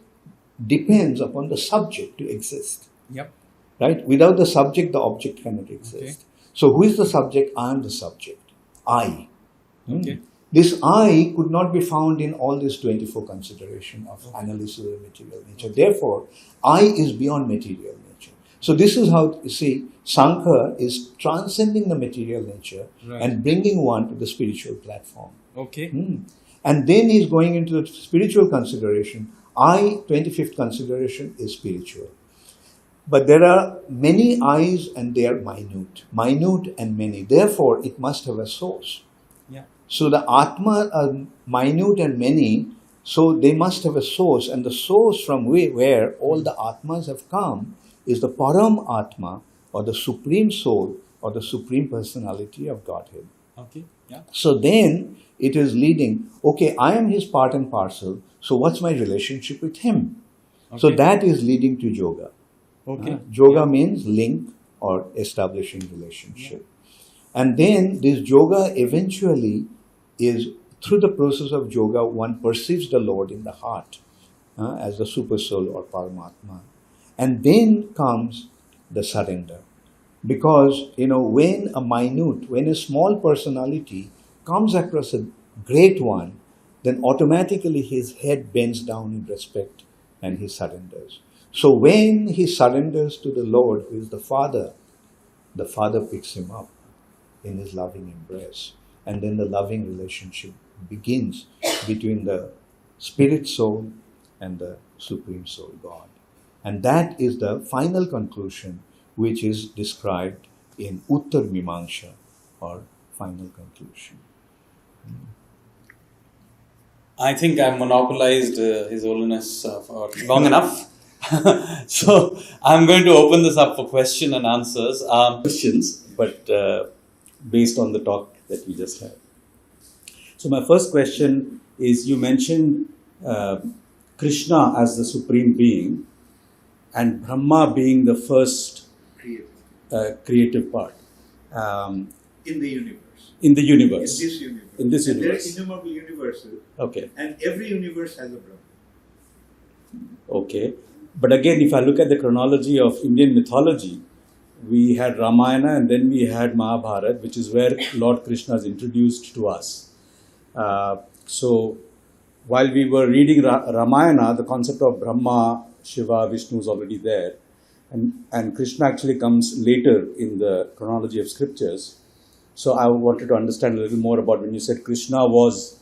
depends upon the subject to exist. Yep. Right? Without the subject, the object cannot exist. Okay. So who is the subject? I am the subject. I. Okay. This I could not be found in all this 24 consideration of analysis of material nature. Therefore, I is beyond material nature. So this is how, you see, Sankhya is transcending the material nature and bringing one to the spiritual platform. Okay. And then he's going into the spiritual consideration. 25th consideration is spiritual. But there are many I's and they are minute and many. Therefore, it must have a source. Yeah. So the Atma are minute and many, so they must have a source. And the source from where all the Atmas have come is the Param Atma, or the Supreme Soul, or the Supreme Personality of Godhead. Okay. Yeah. So then it is leading, okay, I am his part and parcel, so what's my relationship with him? Okay. So that is leading to yoga. Okay. Yoga means link or establishing relationship. Yeah. And then this yoga eventually is, through the process of yoga, one perceives the Lord in the heart as the super soul or Paramatma. And then comes the surrender. Because, when a small personality comes across a great one, then automatically his head bends down in respect and he surrenders. So when he surrenders to the Lord, who is the Father picks him up in his loving embrace. And then the loving relationship begins between the spirit soul and the Supreme Soul, God. And that is the final conclusion, which is described in Uttar Mimamsa, or final conclusion. I think I've monopolized His Holiness for long enough. So I'm going to open this up for question and answers. Questions, but based on the talk that we just had. So my first question is, you mentioned Krishna as the Supreme Being and Brahma being the first creative part. In the universe. In the universe. In this universe. In this and universe. there are innumerable universes. Okay. And every universe has a Brahma. Okay. But again, if I look at the chronology of Indian mythology, we had Ramayana and then we had Mahabharata, which is where Lord Krishna is introduced to us. So while we were reading Ramayana, the concept of Brahma, Shiva, Vishnu is already there. And Krishna actually comes later in the chronology of scriptures. So I wanted to understand a little more about when you said Krishna was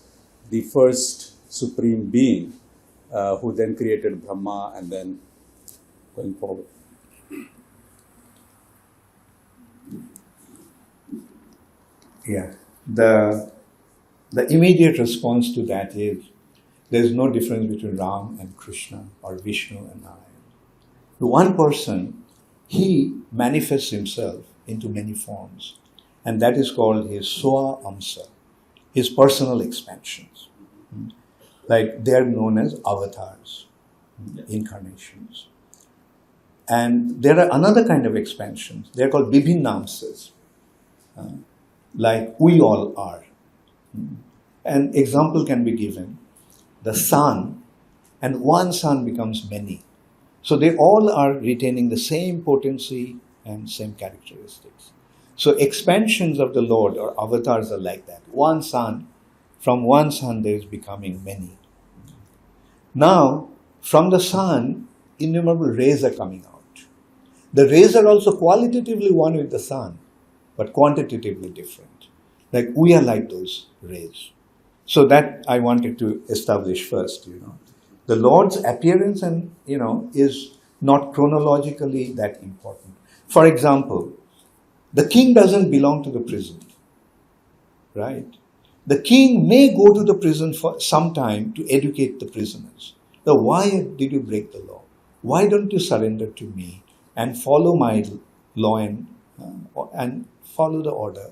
the first supreme being who then created Brahma and then going forward. Yeah. The immediate response to that is there is no difference between Ram and Krishna or Vishnu and Narayan. The one person, he manifests himself into many forms, and that is called his Swa Amsa, his personal expansions. Like they are known as avatars, incarnations. And there are another kind of expansions. They're called Bibhinnamsas, like we all are. An example can be given. The sun, and one sun becomes many. So they all are retaining the same potency and same characteristics. So expansions of the Lord or avatars are like that. One sun, from one sun there is becoming many. Now, from the sun, innumerable rays are coming out. The rays are also qualitatively one with the sun, but quantitatively different. Like we are like those rays. So that I wanted to establish first, The Lord's appearance and, is not chronologically that important. For example, the king doesn't belong to the prison, right? The king may go to the prison for some time to educate the prisoners. So why did you break the law? Why don't you surrender to me and follow my law and follow the order?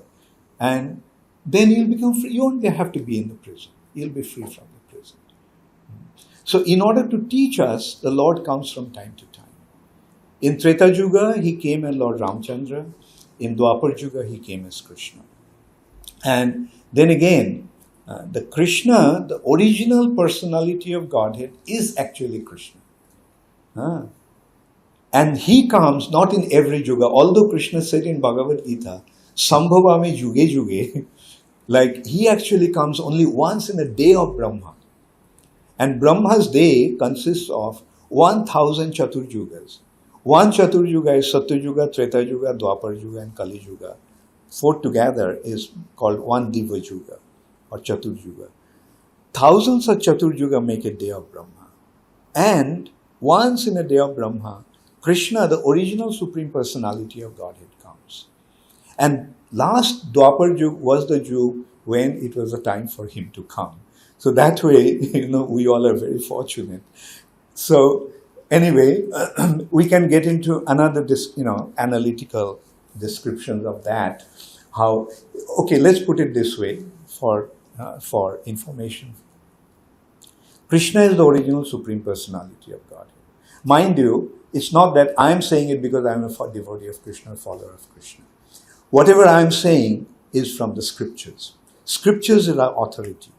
And then you'll become free. You won't have to be in the prison. You'll be free from the prison. So in order to teach us, the Lord comes from time to time. In Treta Yuga, he came as Lord Ramchandra. In Dwapar Yuga, he came as Krishna. And then again, the Krishna, the original personality of Godhead, is actually Krishna. And he comes not in every Yuga. Although Krishna said in Bhagavad Gita, Sambhavami Yuge Yuge, like he actually comes only once in a day of Brahma. And Brahma's day consists of 1000 Chatur Yugas. One Chatur Yuga is Satya Yuga, Treta Yuga, Dwapar Yuga and Kali Yuga. 4 together is called one Diva Yuga or Chatur Yuga. Thousands of Chatur Yuga make a day of Brahma. And once in a day of Brahma, Krishna, the original Supreme Personality of Godhead, comes. And last Dwapar Yuga was the Yuga when it was the time for him to come. So that way, we all are very fortunate. So anyway, we can get into another, analytical descriptions of that. Let's put it this way for information. Krishna is the original Supreme Personality of Godhead. Mind you, it's not that I'm saying it because I'm a devotee of Krishna, follower of Krishna. Whatever I'm saying is from the scriptures. Scriptures are our authority.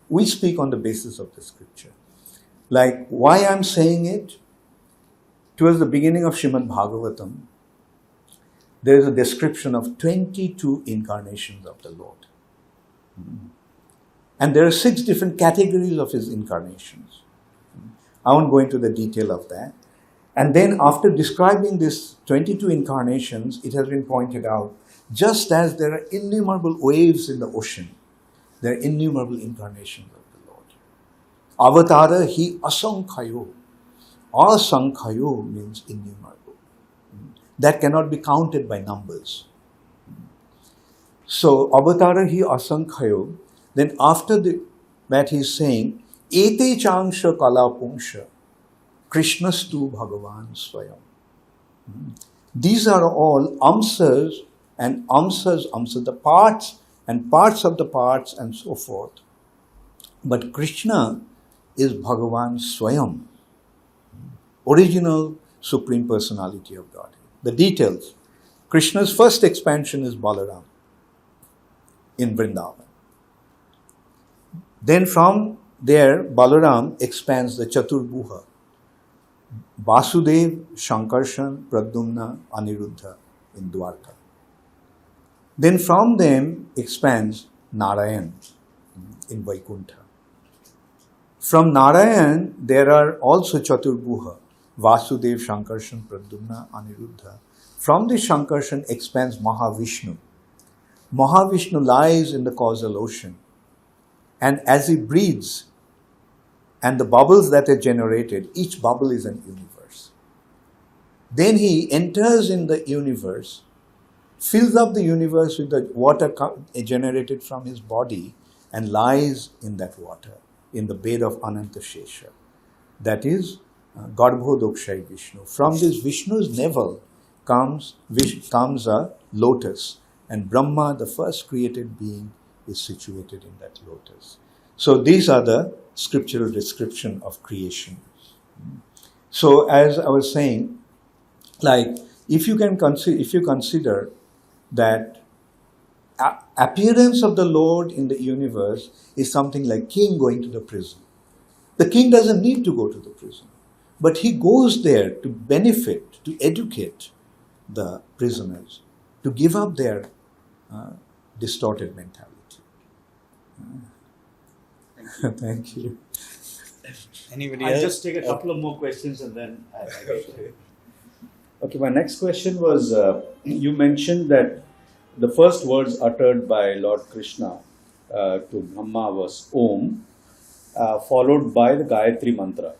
We speak on the basis of the scripture. Like why I'm saying it, towards the beginning of Srimad Bhagavatam, there is a description of 22 incarnations of the Lord. And there are 6 different categories of his incarnations. I won't go into the detail of that. And then after describing these 22 incarnations, it has been pointed out, just as there are innumerable waves in the ocean, there are innumerable incarnations of the Lord. Avatara hi asankhayo. Asankhayo means innumerable. That cannot be counted by numbers. So, avatara hi asankhayo. Then after that he is saying, ete changsha kala pungsha, Krishnastu Bhagavan Swayam. These are all amsas and amsas, the parts and parts of the parts and so forth. But Krishna is Bhagavan Swayam, original Supreme Personality of Godhead. The details. Krishna's first expansion is Balaram in Vrindavan. Then from there, Balaram expands the Chaturbhuha. Vasudev, Shankarshan, Pradyumna, Aniruddha in Dwarka. Then from them expands Narayan in Vaikuntha. From Narayan, there are also Chaturbhuha, Vasudev, Shankarshan, Pradyumna, Aniruddha. From this Shankarshan expands Mahavishnu. Mahavishnu lies in the causal ocean. And as he breathes, and the bubbles that are generated, each bubble is an universe. Then he enters in the universe, fills up the universe with the water generated from his body, and lies in that water, in the bed of Ananta Shesha. That is Garbhodokshay Vishnu. From this Vishnu's navel comes a lotus, and Brahma, the first created being, is situated in that lotus. So these are the scriptural description of creation. So as I was saying, Like if you consider that appearance of the Lord in the universe is something like king going to the prison. The king doesn't need to go to the prison, but he goes there to benefit, to educate the prisoners, to give up their distorted mentality. Thank you. Anybody I'll else? just take a couple of more questions and then I get to it. Okay, my next question was, you mentioned that the first words uttered by Lord Krishna to Brahma was Om, followed by the Gayatri Mantra.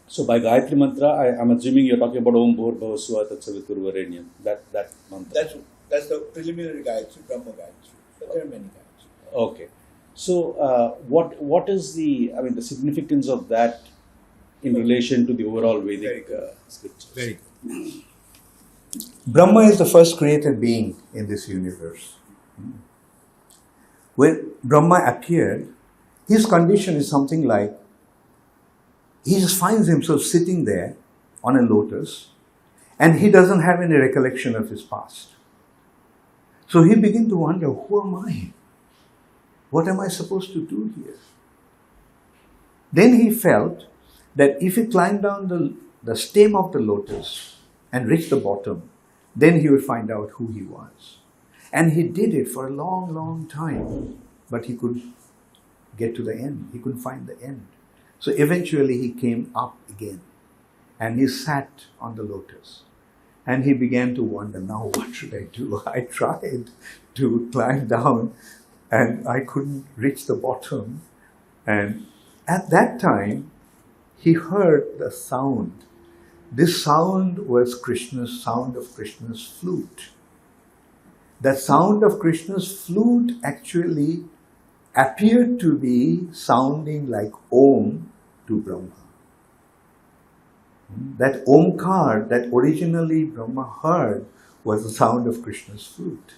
So by Gayatri Mantra, I'm assuming you're talking about Om Bhur Bhuva Suvah Tat Saviturvarenyam, that mantra. That's the preliminary Gayatri, Brahma Gayatri. But there are many Gayatri. Okay. So what is the significance of that in relation to the overall Vedic scriptures? Very good. Brahma is the first created being in this universe. When Brahma appeared, his condition is something like he just finds himself sitting there on a lotus and he doesn't have any recollection of his past. So he began to wonder, who am I? What am I supposed to do here? Then he felt that if he climbed down the stem of the lotus and reached the bottom, then he would find out who he was. And he did it for a long, long time, but he couldn't get to the end. He couldn't find the end. So eventually he came up again and he sat on the lotus. And he began to wonder, now what should I do? I tried to climb down and I couldn't reach the bottom. And at that time, he heard the sound. This sound was Krishna's sound of Krishna's flute. That sound of Krishna's flute actually appeared to be sounding like Om to Brahma. That Omkar that originally Brahma heard was the sound of Krishna's flute.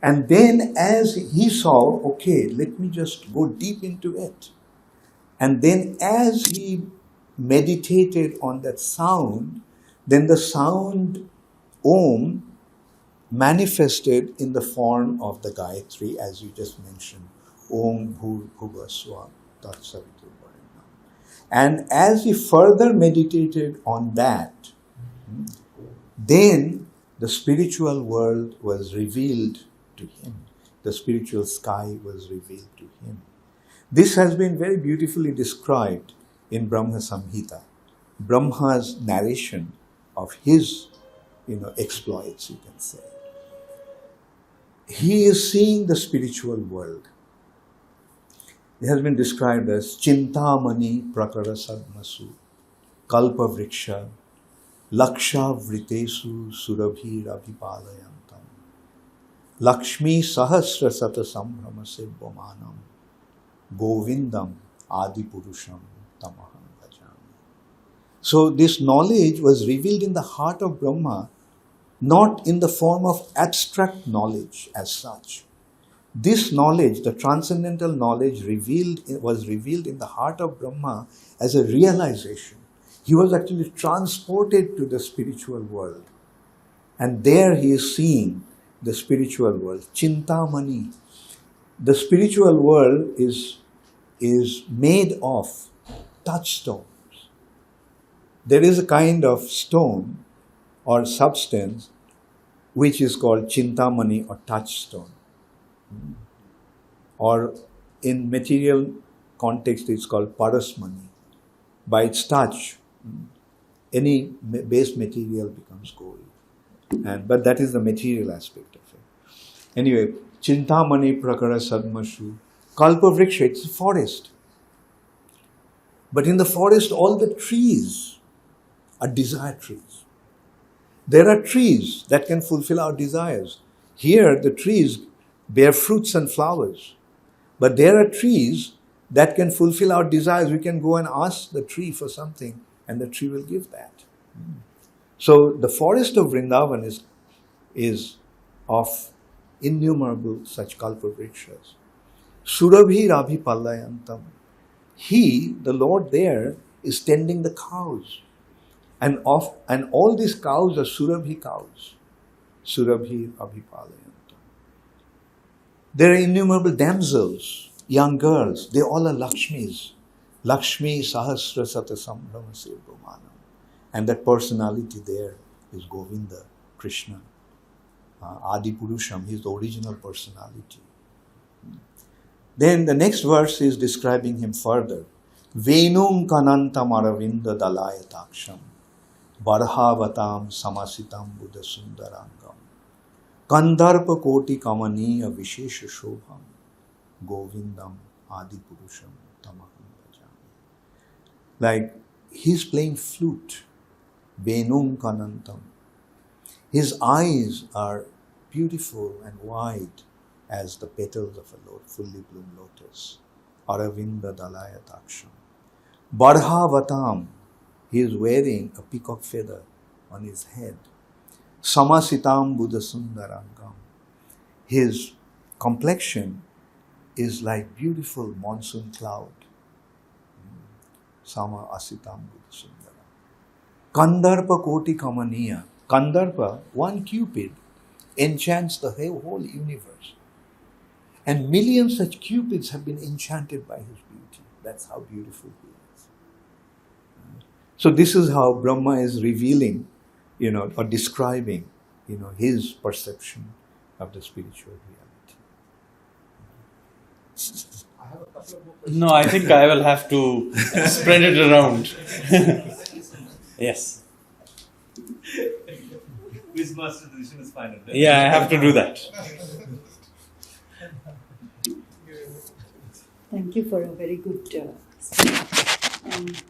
And then as he saw, okay, let me just go deep into it. And then as he meditated on that sound, then the sound Om manifested in the form of the Gayatri, as you just mentioned. Om Bhur Bhuva Suvah Tat Saviturvarenyam. And as he further meditated on that, then the spiritual world was revealed to him. The spiritual sky was revealed to him. This has been very beautifully described in Brahma Samhita, Brahma's narration of his, exploits, you can say. He is seeing the spiritual world. It has been described as Chintamani Prakara Sadmasu, Kalpa Vriksha, Laksha Vritesu Surabhi Rabhipalayantam, Lakshmi Sahasra Sata Sambrama Sibbhamanam, Govindam Adi Purusham Tamaham Bhajami. So this knowledge was revealed in the heart of Brahma, not in the form of abstract knowledge as such. This knowledge, the transcendental knowledge was revealed in the heart of Brahma as a realization. He was actually transported to the spiritual world. And there he is seeing the spiritual world. Chintamani. The spiritual world is made of touchstones. There is a kind of stone or substance which is called Chintamani or touchstone. Or in material context it's called Parasmani. By its touch, any base material becomes gold. But that is the material aspect of it. Anyway, Chintamani Prakara Sadmashu, Kalpa Vriksha, it's a forest. But in the forest all the trees are desire trees. There are trees that can fulfill our desires. Here the trees bear fruits and flowers. But there are trees that can fulfill our desires. We can go and ask the tree for something and the tree will give that. So the forest of Vrindavan is of innumerable such kalpavrikshas. Surabhi Rabhi Pallayantam. He, the Lord there, is tending the cows. And all these cows are Surabhi cows. Surabhi Abhipalayantam. There are innumerable damsels, young girls. They all are Lakshmis. Lakshmi Sahasra Sata Sambrama Sevromanam. And that personality there is Govinda, Krishna. Adi Purusham, he is the original personality. Then the next verse is describing him further. Venum kanantam aravinda dalayataksham barhavatam samasitam buddha sundarangam kandarpa koti kamaniya vishesha shobham govindam adi purusham tamaham bhajami. Like he's playing flute. Venum kanantam. His eyes are beautiful and wide as the petals of a fully bloomed lotus. Aravinda dalayataksham. Barhavatam. He is wearing a peacock feather on his head. Samasitam buddha sundarangam. His complexion is like beautiful monsoon cloud. Sama asitam buddha sundaram. Kandarpa koti kamaniya. Kandarpa, one cupid, enchants the whole universe. And millions such cupids have been enchanted by his beauty. That's how beautiful he is. So this is how Brahma is revealing, or describing, his perception of the spiritual reality. No, I think I will have to spread it around. Yes. Quizmaster decision is final. Right? Yeah, I have to do that. Thank you for a very good speech.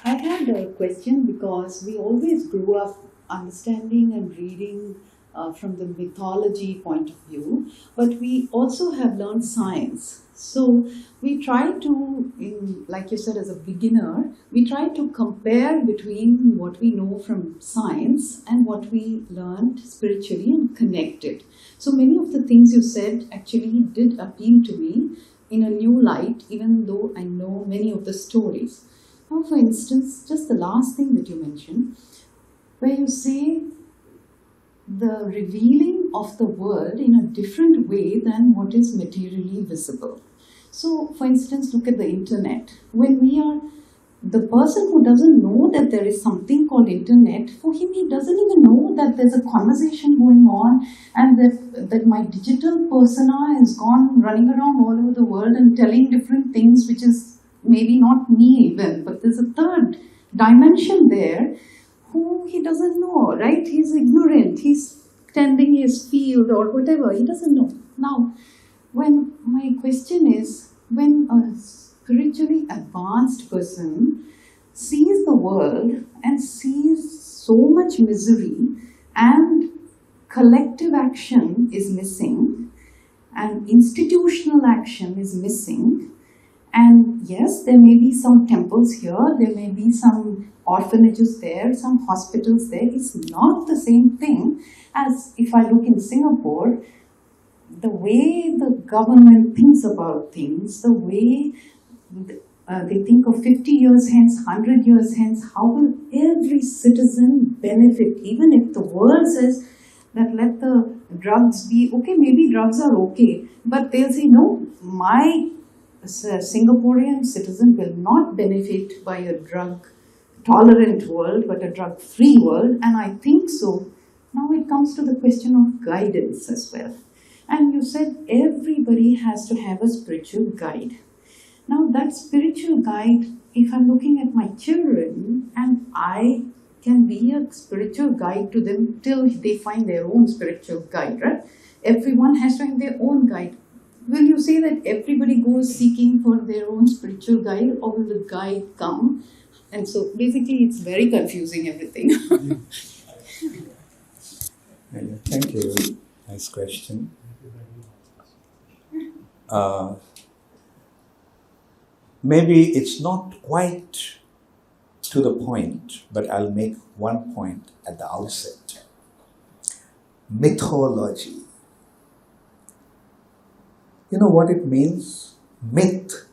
I had a question because we always grew up understanding and reading from the mythology point of view, but we also have learned science. So we try to, like you said, as a beginner, we try to compare between what we know from science and what we learned spiritually and connect it. So many of the things you said actually did appeal to me in a new light, even though I know many of the stories. Now, for instance, just the last thing that you mentioned, where you say the revealing of the world in a different way than what is materially visible. So, for instance, look at the internet. When we are, the person who doesn't know that there is something called internet, for him he doesn't even know that there's a conversation going on and that my digital persona has gone running around all over the world and telling different things which is maybe not me even, but there's a third dimension there who he doesn't know, right? He's ignorant, he's tending his field or whatever, he doesn't know. Now, when my question is, when a spiritually advanced person sees the world and sees so much misery and collective action is missing and institutional action is missing, and yes, there may be some temples here, there may be some orphanages there, some hospitals there, it's not the same thing as if I look in Singapore, the way the government thinks about things, the way they think of 50 years hence, 100 years hence, how will every citizen benefit, even if the world says that let the drugs be, okay, maybe drugs are okay, but they'll say, no, my Singaporean citizen will not benefit by a drug-tolerant world, but a drug-free world, and I think so. Now it comes to the question of guidance as well. And you said everybody has to have a spiritual guide. Now that spiritual guide, if I'm looking at my children and I can be a spiritual guide to them till they find their own spiritual guide, right? Everyone has to have their own guide. Will you say that everybody goes seeking for their own spiritual guide, or will the guide come? And so basically it's very confusing, everything. Thank you. Nice question. Maybe it's not quite to the point, but I'll make one point at the outset. Mythology. You know what it means? Myth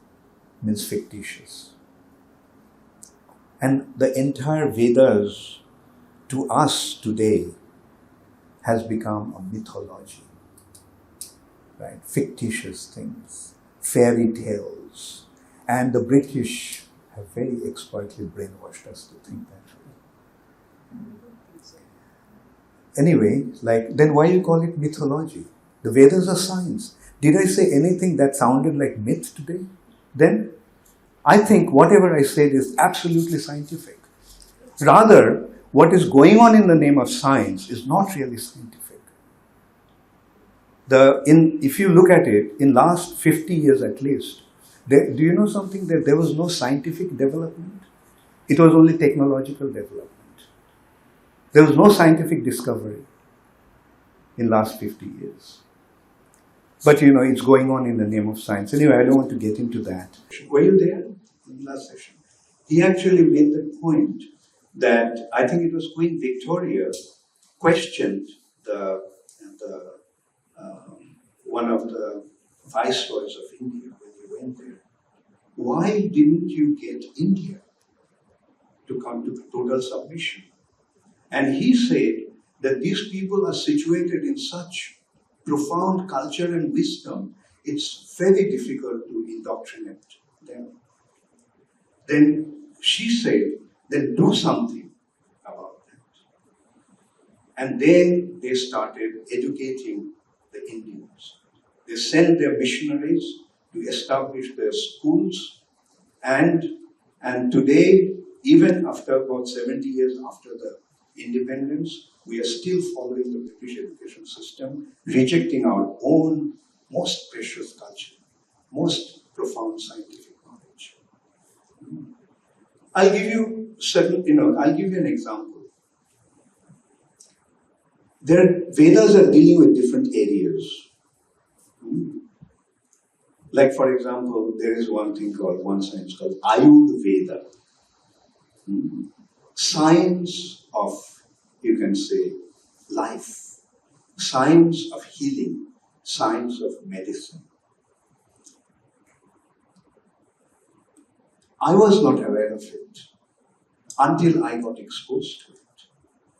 means fictitious. And the entire Vedas to us today has become a mythology, right? Fictitious things, fairy tales. And the British have very expertly brainwashed us to think that way. Anyway, then why you call it mythology? The Vedas are science. Did I say anything that sounded like myth today? Then I think whatever I said is absolutely scientific. Rather, what is going on in the name of science is not really scientific. If you look at it, in last 50 years at least, do you know something? That there was no scientific development. It was only technological development. There was no scientific discovery in last 50 years. But it's going on in the name of science. Anyway, I don't want to get into that. Were you there in the last session? He actually made the point that I think it was Queen Victoria questioned one of the viceroys of India when he went there. Why didn't you get India to come to total submission? And he said that these people are situated in such profound culture and wisdom, it's very difficult to indoctrinate them. Then she said, then do something about that. And then they started educating the Indians. They sent their missionaries to establish their schools, and today, even after about 70 years after the independence, we are still following the British education system, rejecting our own most precious culture, most profound scientific knowledge. I'll give you an example. Vedas are dealing with different areas. Like, for example, there is one science called Ayurveda. Science of, you can say, life. Science of healing. Science of medicine. I was not aware of it until I got exposed to it.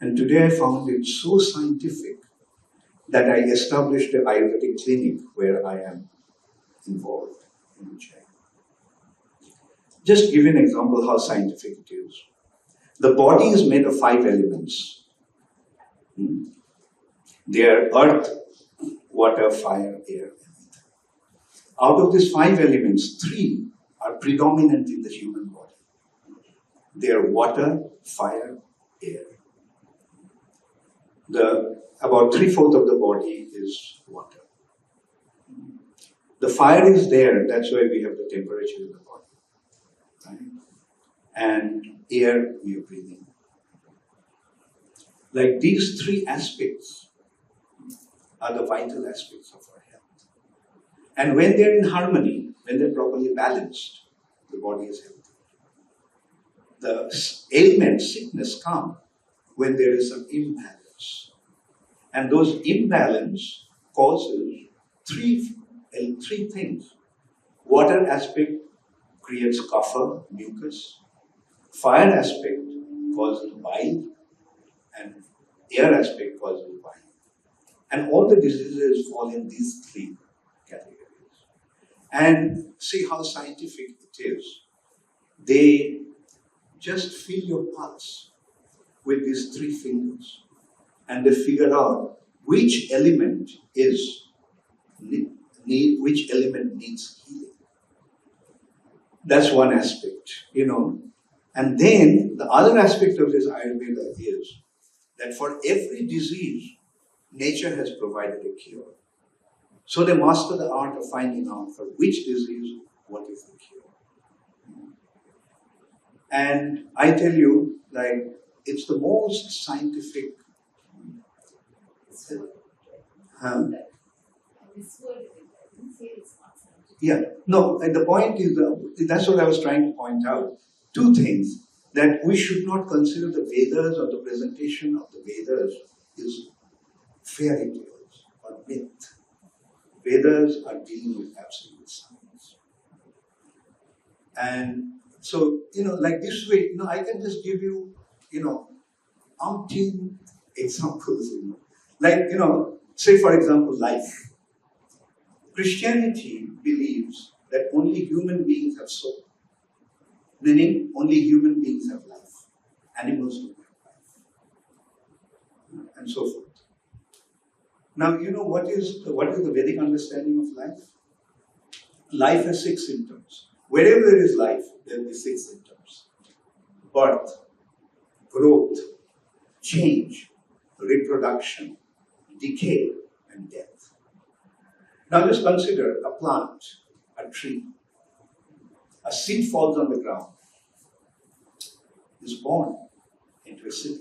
And today I found it so scientific that I established an Ayurvedic clinic where I am involved in China. Just give an example how scientific it is. The body is made of 5 elements. They are earth, water, fire, air, and ether. Out of these 5 elements, 3 are predominant in the human body. They are water, fire, air. About 3/4 of the body is water. The fire is there, that's why we have the temperature in the body. Right? And air we are breathing. Like these 3 aspects are the vital aspects of our health. And when they're in harmony, when they're properly balanced, the body is healthy. The ailment, sickness come when there is some imbalance. And those imbalance causes three things. Water aspect creates kapha, mucus. Fire aspect causes bile, and air aspect causes bile. And all the diseases fall in these 3 categories. And see how scientific it is. They just feel your pulse with these 3 fingers, and they figure out which element which element needs healing. That's one aspect, And then the other aspect of this Ayurveda is that for every disease, nature has provided a cure. So they master the art of finding out for which disease, what is the cure. And I tell you, it's the most scientific. Yeah, no, and the point is, that's what I was trying to point out. 2 things, that we should not consider the Vedas or the presentation of the Vedas is fairy tales or myth. Vedas are dealing with absolute science. And So, like this way, I can just give you, umpteen examples, Like, say for example, life. Christianity believes that only human beings have soul, meaning only human beings have life. Animals don't have life, and so forth. Now, what is the Vedic understanding of life? Life has 6 symptoms. Wherever there is life, there will be 6 symptoms: birth, growth, change, reproduction, decay, and death. Now just consider a plant, a tree. A seed falls on the ground, is born into a seed.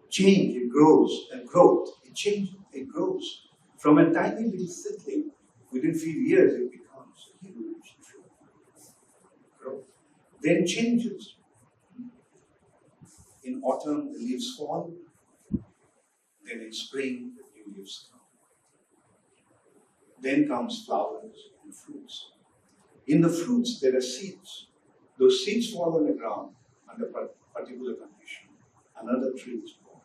Change, it grows, and growth, it changes, it grows. From a tiny little seedling, within few years it becomes a huge tree. Growth. Then changes. In autumn, the leaves fall. Then in spring, the new leaves come. Then comes flowers and fruits. In the fruits, there are seeds. Those seeds fall on the ground under particular condition. Another tree is born.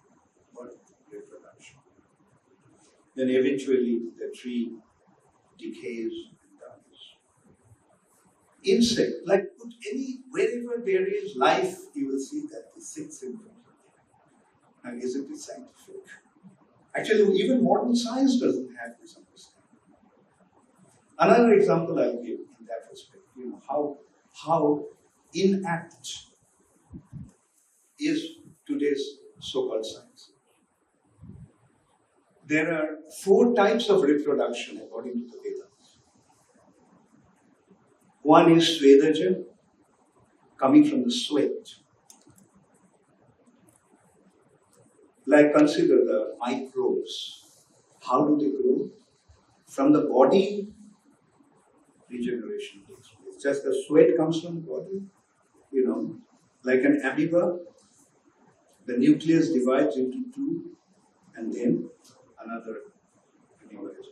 Birth, reproduction. Then eventually, the tree decays and dies. Insect, like put wherever there is life, you will see that the 6 symptoms. And isn't it scientific? Actually, even modern science doesn't have this understanding. Another example I'll give in that respect, how inapt is today's so-called science. There are 4 types of reproduction according to the Vedas. One is Svedaja, coming from the sweat. Like consider the microbes. How do they grow? From the body, regeneration takes place. Just the sweat comes from the body, like an amoeba. The nucleus divides into 2, and then another amoeba is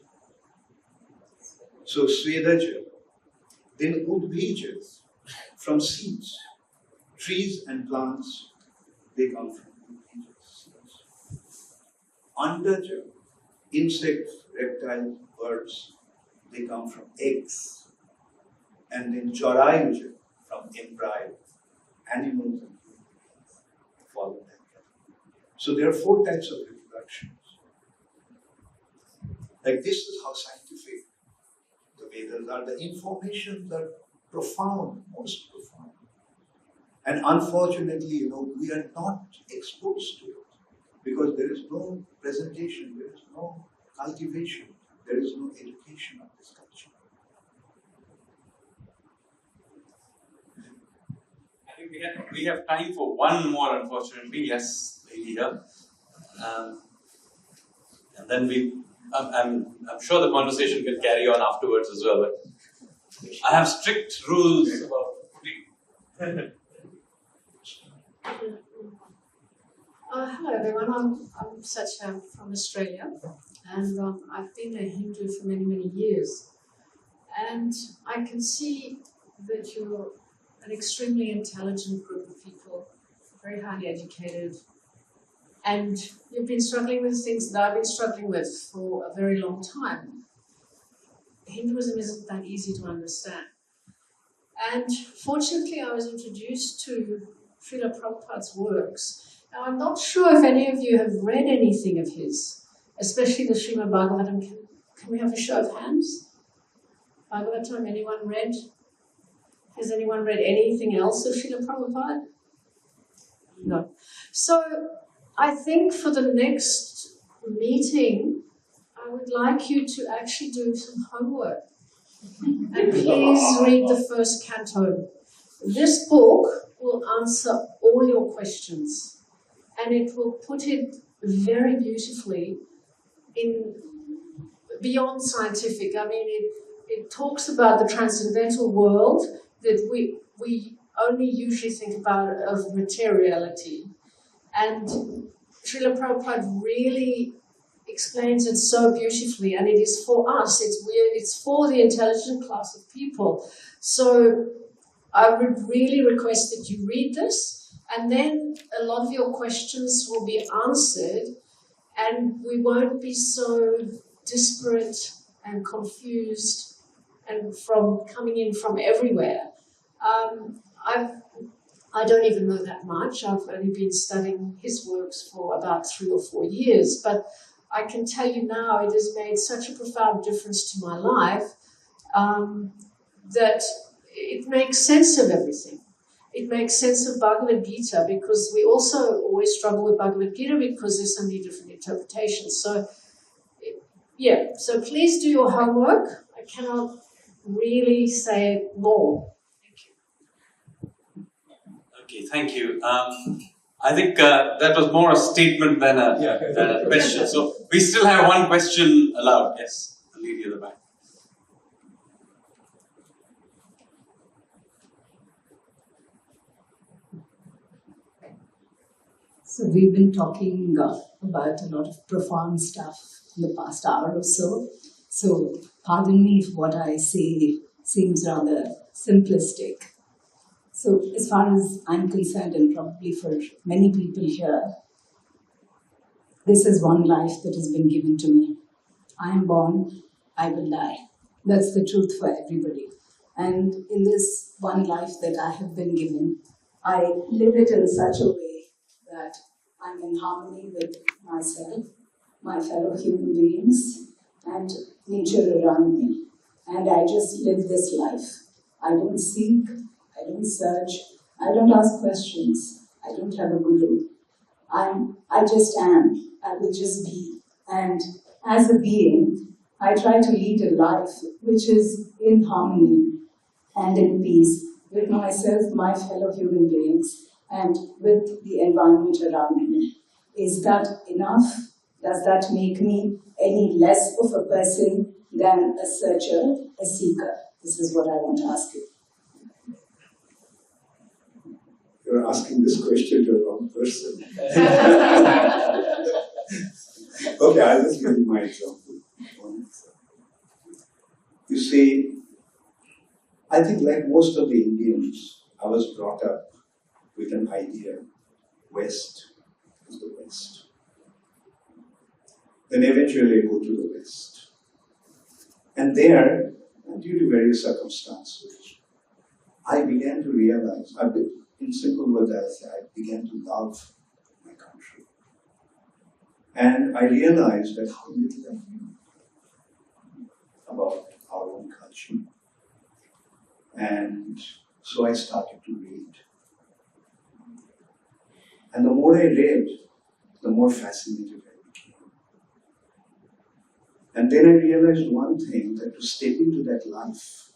born. So Svedaja. Then Udbijas, from seeds. Trees and plants, they come from Udbijas. Andaja, insects, reptiles, birds, they come from eggs. And then Chauraja, from embryo, animals and humans follow that. So there are 4 types of reproductions. Like this is how scientific the Vedas are. The information are profound, most profound. And unfortunately, we are not exposed to it because there is no presentation, there is no cultivation, there is no education of this culture. I think we have time for one more, unfortunately. Yes, lady here. And then I'm sure the conversation can carry on afterwards as well. But I have strict rules about. Hello everyone, I'm Satya from Australia, and I've been a Hindu for many, many years. And I can see that you're an extremely intelligent group of people, very highly educated, and you've been struggling with things that I've been struggling with for a very long time. Hinduism isn't that easy to understand. And fortunately, I was introduced to Srila Prabhupada's works. Now, I'm not sure if any of you have read anything of his, especially the Srimad Bhagavatam. Can we have a show of hands? Bhagavatam, anyone read? Has anyone read anything else of Srila Prabhupada? No. So, I think for the next meeting, I would like you to actually do some homework. And please read the first canto. This book will answer all your questions. And it will put it very beautifully in beyond scientific. I mean, it talks about the transcendental world that we only usually think about of materiality. And Srila Prabhupada really explains it so beautifully, and it is for us, it's for the intelligent class of people. So I would really request that you read this, and then a lot of your questions will be answered, and we won't be so disparate and confused and from coming in from everywhere. I don't even know that much. I've only been studying his works for about 3 or 4 years, but I can tell you now it has made such a profound difference to my life that it makes sense of everything. It makes sense of Bhagavad Gita, because we also always struggle with Bhagavad Gita because there's so many different interpretations. So, yeah, so please do your homework. I cannot really say more. Thank you. Okay, thank you. I think that was more a statement than a question. So we still have one question allowed. Yes, the lady at the back. So we've been talking about a lot of profound stuff in the past hour or so. So pardon me if what I say seems rather simplistic. So as far as I'm concerned, and probably for many people here, this is one life that has been given to me. I am born, I will die. That's the truth for everybody. And in this one life that I have been given, I live it in such a way that I'm in harmony with myself, my fellow human beings, and nature around me. And I just live this life. I don't seek, I don't search, I don't ask questions, I don't have a guru. I just am, I will just be. And as a being, I try to lead a life which is in harmony and in peace with myself, my fellow human beings, and with the environment around me. Is that enough? Does that make me any less of a person than a searcher, a seeker? This is what I want to ask you. You're asking this question to the wrong person. Okay, I'll just give you my example. You see, I think like most of the Indians, I was brought up with an idea, West is the West. Then eventually I go to the West. And there, due to various circumstances, I began to realize, in simple words I say, I began to love my country. And I realized that how little I knew about our own culture. And so I started to read. And the more I read, the more fascinated I became. And then I realized one thing, that to step into that life,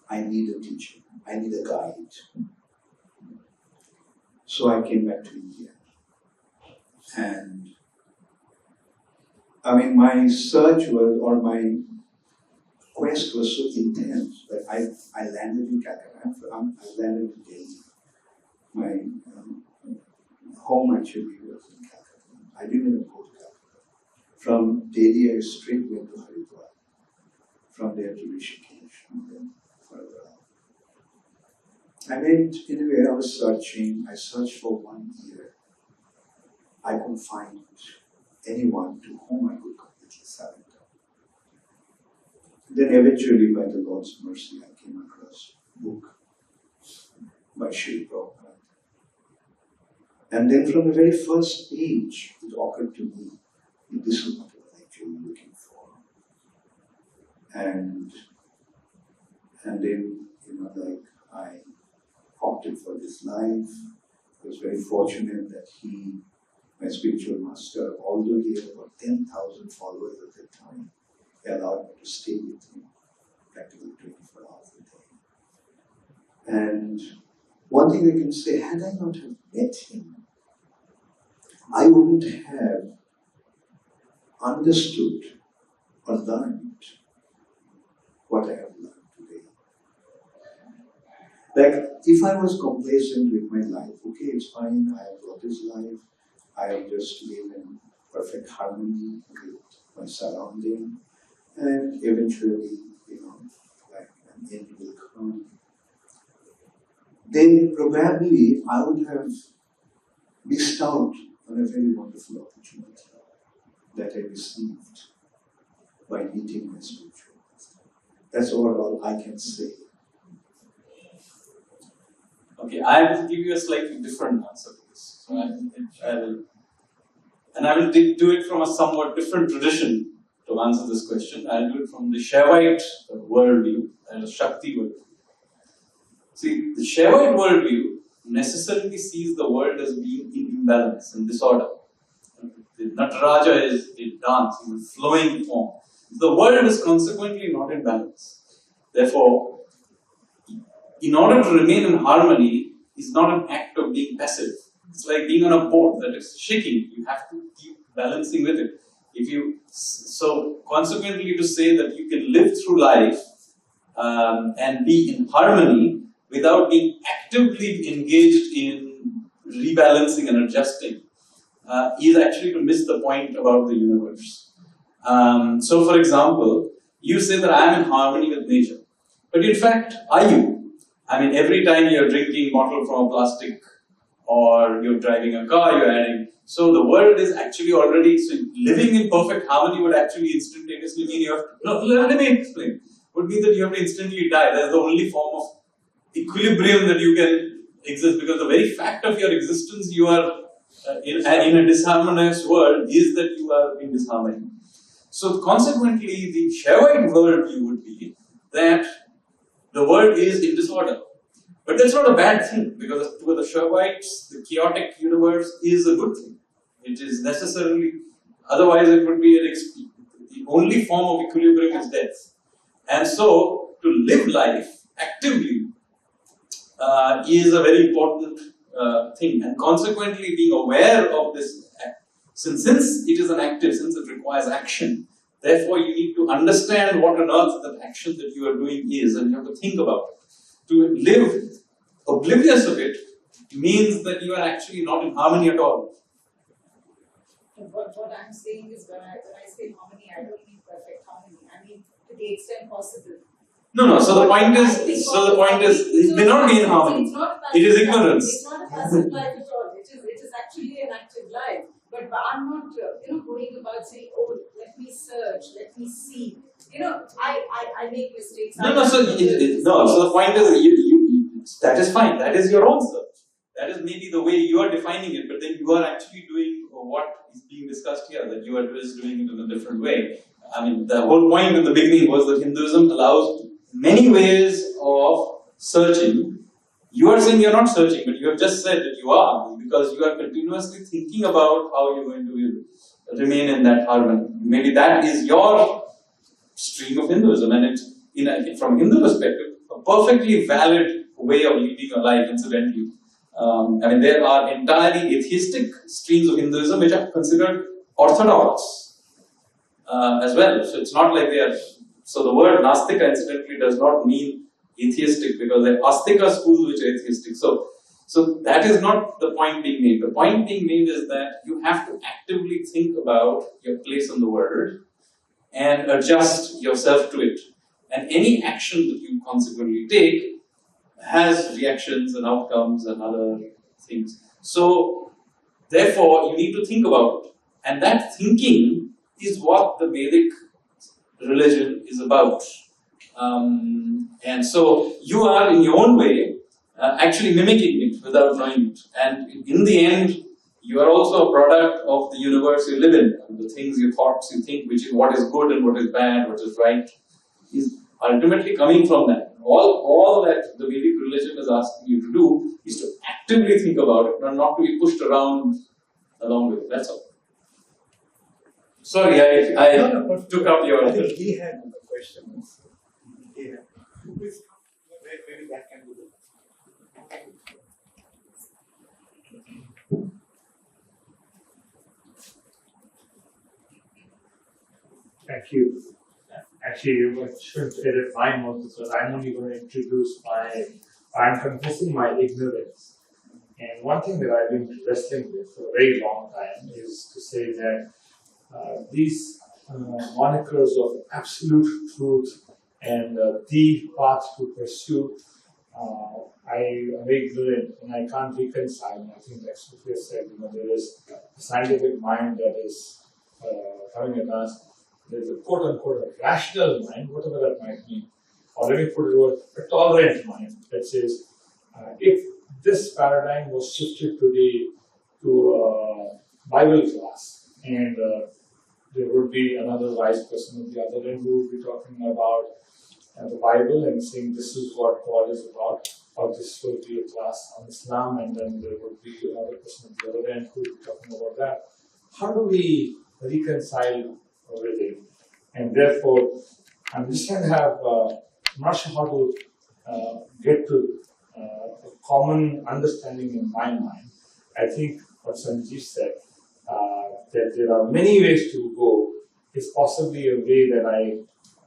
I need a teacher, I need a guide. So I came back to India. And I mean, my search was, or my quest was so intense that I landed in Calcutta. I landed in Delhi. My home actually was in Calcutta. I didn't even go to Calcutta. From Delhi, I straight went to Haridwar. From there to Rishikesh, and then further out. I went, anyway, I was searching. I searched for 1 year. I couldn't find anyone to whom I could completely surrender. Then eventually, by the Lord's mercy, I came across a book by Srila Prabhupada. And then from the very first page, it occurred to me, this is what I was actually looking for. And then, I opted for this life. I was very fortunate that he, my spiritual master, although he had about 10,000 followers at that time, he allowed me to stay with him practically 24 hours a day. And one thing I can say, had I not have met him, I wouldn't have understood or learned what I have learned today. Like, if I was complacent with my life, okay, it's fine, I have got this life, I have just lived in perfect harmony with my surrounding, and eventually, an end will come. then probably I would have missed out on a very wonderful opportunity that I received by meeting my spiritual master. That's all I can say. Okay, I will give you a slightly different answer to this. So I will do it from a somewhat different tradition to answer this question. I'll do it from the Shaivite worldview and the Shakti worldview. See, the Shaivite worldview necessarily sees the world as being in imbalance and disorder. The Nataraja is a dance, is a flowing form. The world is consequently not in balance. Therefore, in order to remain in harmony is not an act of being passive. It's like being on a boat that is shaking. You have to keep balancing with it. So consequently, to say that you can live through life and be in harmony without being actively engaged in rebalancing and adjusting is actually to miss the point about the universe. So, for example, you say that I am in harmony with nature, but in fact, are you? I mean, every time you're drinking bottle from a plastic or you're driving a car, you're adding. So the world is actually already, so living in perfect harmony would actually instantaneously mean you have to, no, let me explain. Would mean that you have to instantly die. That's the only form of equilibrium that you can exist, because the very fact of your existence, you are in a disharmonious world, is that you are in disharmony. So consequently, the Shaivite worldview would be that the world is in disorder. But that's not a bad thing, because to the Shaivites, the chaotic universe is a good thing. It is necessarily, otherwise it would be the only form of equilibrium is death. And so, to live life actively is a very important thing. And consequently, being aware of this, since it is an active, since it requires action, therefore you need to understand what on earth that action that you are doing is, and you have to think about it. To live oblivious of it means that you are actually not in harmony at all. What I'm saying is, when I say harmony, I don't mean perfect harmony. I mean to the extent possible. No. So the point is, it may not be in harmony. It is ignorance. It's not a passive life at all. It is actually an active life. But I'm not, going about saying, oh, let me search, let me see. I make mistakes. So the point is, that is fine. That is your own search. That is maybe the way you are defining it, but then you are actually doing what is being discussed here, that you are just doing it in a different way. I mean, the whole point in the beginning was that Hinduism allows many ways of searching. You are saying you are not searching, but you have just said that you are, because you are continuously thinking about how you are going to remain in that harmony. Maybe that is your stream of Hinduism, and it's, from Hindu perspective, a perfectly valid way of leading a life, incidentally. There are entirely atheistic streams of Hinduism which are considered orthodox as well. So it's not like they are. So the word Nastika, incidentally, does not mean atheistic, because there are Astika schools which are atheistic. So that is not the point being made. The point being made is that you have to actively think about your place in the world and adjust yourself to it. And any action that you consequently take has reactions and outcomes and other things. So, therefore, you need to think about it. And that thinking is what the Vedic religion is about. And so, you are, in your own way, actually mimicking it without knowing it. And in the end, you are also a product of the universe you live in. And the things, your thoughts, you think, which is what is good and what is bad, what is right, is ultimately coming from that. All that the Vedic religion is asking you to do is to actively think about it, and not to be pushed around along with it. That's all. Sorry, I took up your. I think he had a question. Yeah. Maybe that can be the. Thank you. Actually, what should edit mine was, because I'm only going to introduce I'm confessing my ignorance. And one thing that I've been wrestling with for a very long time is to say that these monikers of absolute truth and the path to pursue I am very ignorant and I can't reconcile. I think that's what we said. There is a scientific mind that is coming at us. There's a quote unquote a rational mind, whatever that might mean. Or let me put it over a tolerant mind that says, if this paradigm was shifted today to a Bible class, and there would be another wise person at the other end who would be talking about the Bible and saying this is what God is about, or this will be a class on Islam, and then there would be another person at the other end who would be talking about that. How do we reconcile everything? And therefore, I'm just trying to have, I'm not sure how to get to a common understanding in my mind. I think what Sanjeev said, that there are many ways to go, is possibly a way that I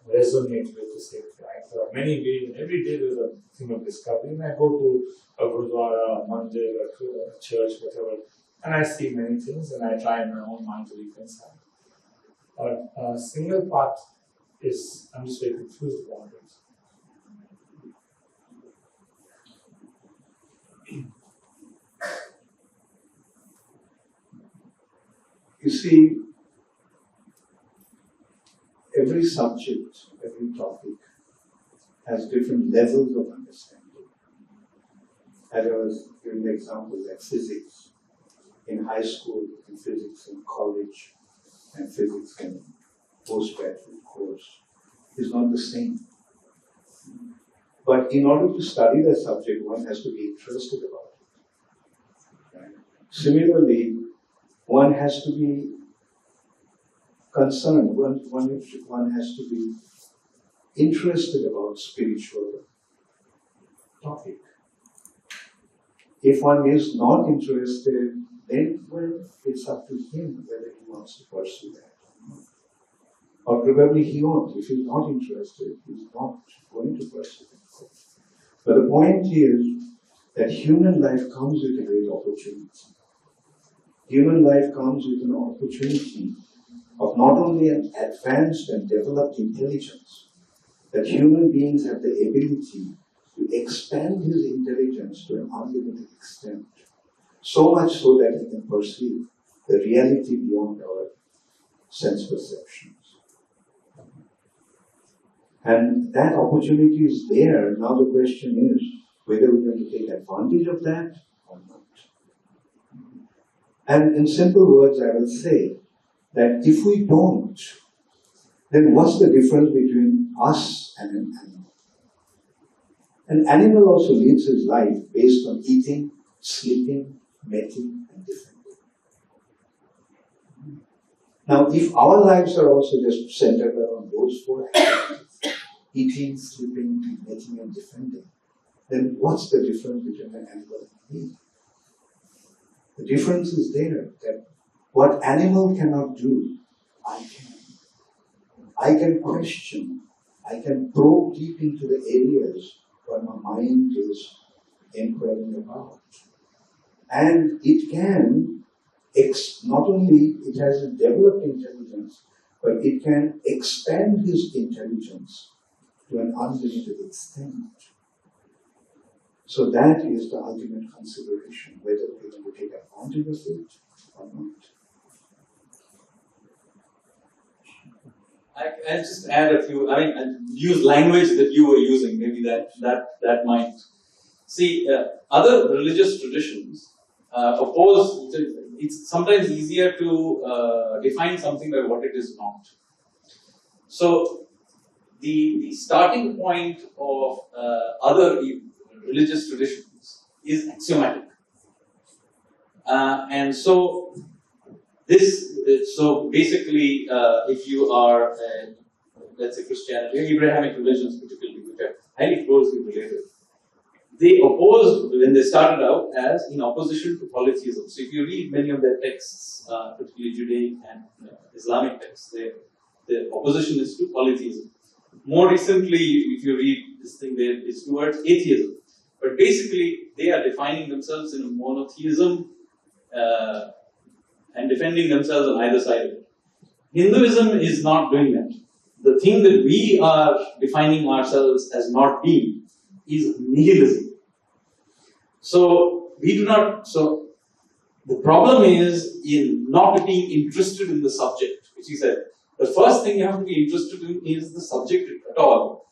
resonate with the same right? There are many ways, and every day there's a thing of discovery. And I go to a gurdwara, a mandir, a church, whatever, and I see many things, and I try in my own mind to reconcile. But a single path is, I'm just very confused about it. You see, every subject, every topic has different levels of understanding. As I was giving the example, like physics in high school, and physics in college, and physics in postgraduate course is not the same. But in order to study that subject, one has to be interested about it. Right? Similarly, one has to be concerned, one has to be interested about spiritual topic. If one is not interested, then well, it's up to him whether he wants to pursue that or not. Or probably he won't. If he's not interested, he's not going to pursue it. But the point is that human life comes with a great opportunity. Human life comes with an opportunity of not only an advanced and developed intelligence, that human beings have the ability to expand his intelligence to an unlimited extent, so much so that he can perceive the reality beyond our sense perceptions. And that opportunity is there. Now the question is whether we're going to take advantage of that or not. And in simple words, I will say that if we don't, then what's the difference between us and an animal? An animal also lives his life based on eating, sleeping, mating, and defending. Now, if our lives are also just centered around those four activities, eating, sleeping, mating, and defending, then what's the difference between an animal and me? The difference is there, that what animal cannot do, I can. I can question, I can probe deep into the areas where my mind is inquiring about. And it can, not only it has a developed intelligence, but it can expand his intelligence to an unlimited extent. So that is the ultimate consideration, whether we're going to take advantage of it or not. I'll just add a few, I'll use language that you were using, maybe that might. See, other religious traditions oppose, it's sometimes easier to define something by what it is not. So, the starting point of other religious traditions is axiomatic. And so, so basically, if you are, let's say Christianity, Abrahamic religions particularly, which are highly closely related, they opposed, when they started out, as in opposition to polytheism. So if you read many of their texts, particularly Judaic and Islamic texts, their opposition is to polytheism. More recently, if you read this thing, it's towards atheism. But basically, they are defining themselves in a monotheism and defending themselves on either side of it. Hinduism is not doing that. The thing that we are defining ourselves as not being is nihilism. So we do not, so the problem is in not being interested in the subject, which he said. The first thing you have to be interested in is the subject at all.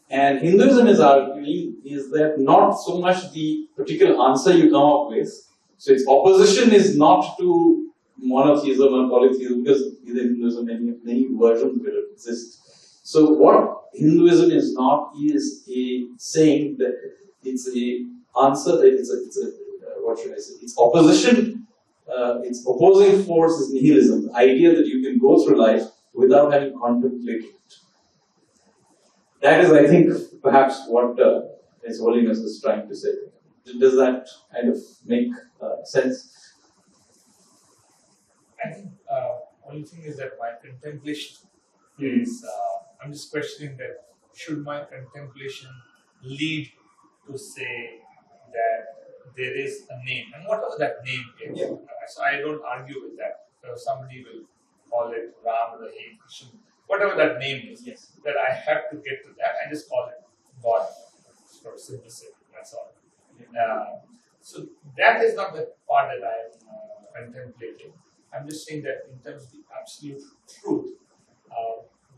And Hinduism is arguing is that not so much the particular answer you come up with. So its opposition is not to monotheism and polytheism, because in Hinduism many versions of it exist. So what Hinduism is not is a saying that it's a answer. It's a what should I say? Its opposition, its opposing force is nihilism. The idea that you can go through life without having contemplated it. That is, I think, perhaps what His Holiness is trying to say. Does that kind of make sense? I think only thing is that my contemplation is, I'm just questioning that should my contemplation lead to say that there is a name, and whatever that name is. Yeah. So I don't argue with that. So somebody will call it Ram, Rahim, Krishna, whatever that name is. Yes. That I have to get to that. I just call it God for simplicity. That's all. So that is not the part that I am contemplating. I'm just saying that in terms of the absolute truth,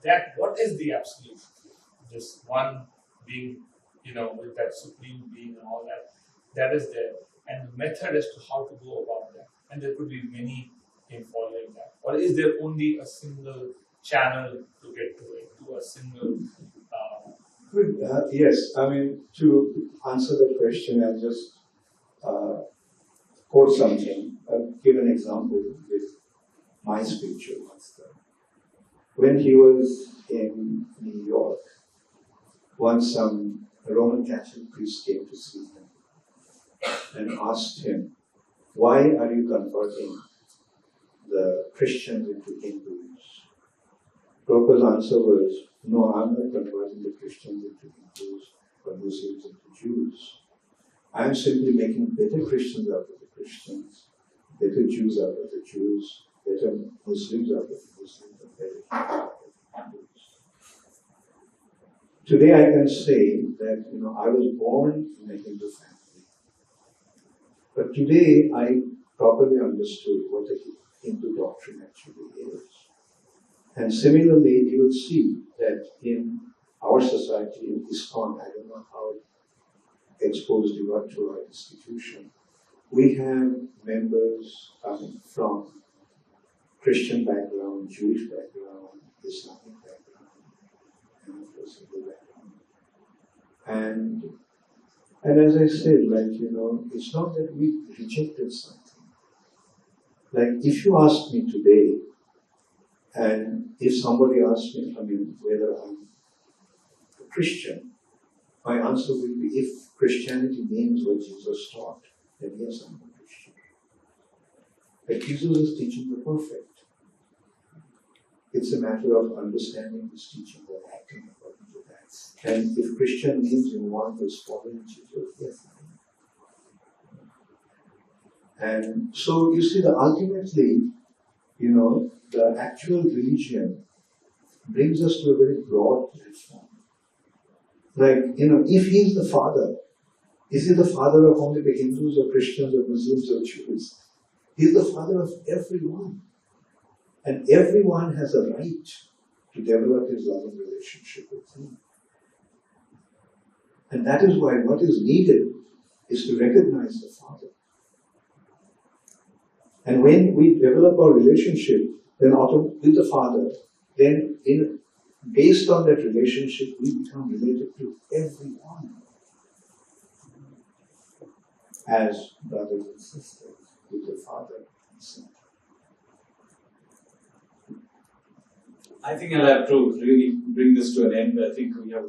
that what is the absolute truth? This one being, with that supreme being and all that, that is there. And the method as to how to go about that. And there could be many in following that. Or is there only a single channel to get to it, to a single... Good. Yes, I mean, to answer the question, I'll just quote something. I'll give an example with my spiritual master. When he was in New York, once a Roman Catholic priest came to see him and asked him, why are you converting the Christians into Hindus? Prabhupada's answer was, no, I'm not converting the Christians into Hindus or Muslims into Jews. I'm simply making better Christians out of the Christians, better Jews out of the Jews, better Muslims out of the Muslims, and better Hindus out of the Hindus. Today I can say that, I was born in a Hindu family. But today I properly understood what the Hindu doctrine actually is. And similarly, you will see that in our society, in ISKCON, I don't know how exposed you are to our institution, we have members coming from Christian background, Jewish background, Islamic background, and of course Hindu background. And as I said, it's not that we rejected something. Like if you ask me today, and if somebody asks me, whether I'm a Christian, my answer will be, if Christianity means what Jesus taught, then yes, I'm a Christian. But Jesus is teaching the perfect. It's a matter of understanding His teaching and acting according to that. And if Christian means in one who is following Jesus, yes, I am. And so you see that ultimately, the actual religion brings us to a very broad platform. Like, if He is the Father, is He the Father of only the Hindus or Christians or Muslims or Jews? He is the Father of everyone. And everyone has a right to develop his loving relationship with Him. And that is why what is needed is to recognize the Father. And when we develop our relationship with the Father, then based on that relationship, we become related to everyone as brothers and sisters with the Father and Son. I think I'll have to really bring this to an end. I think we have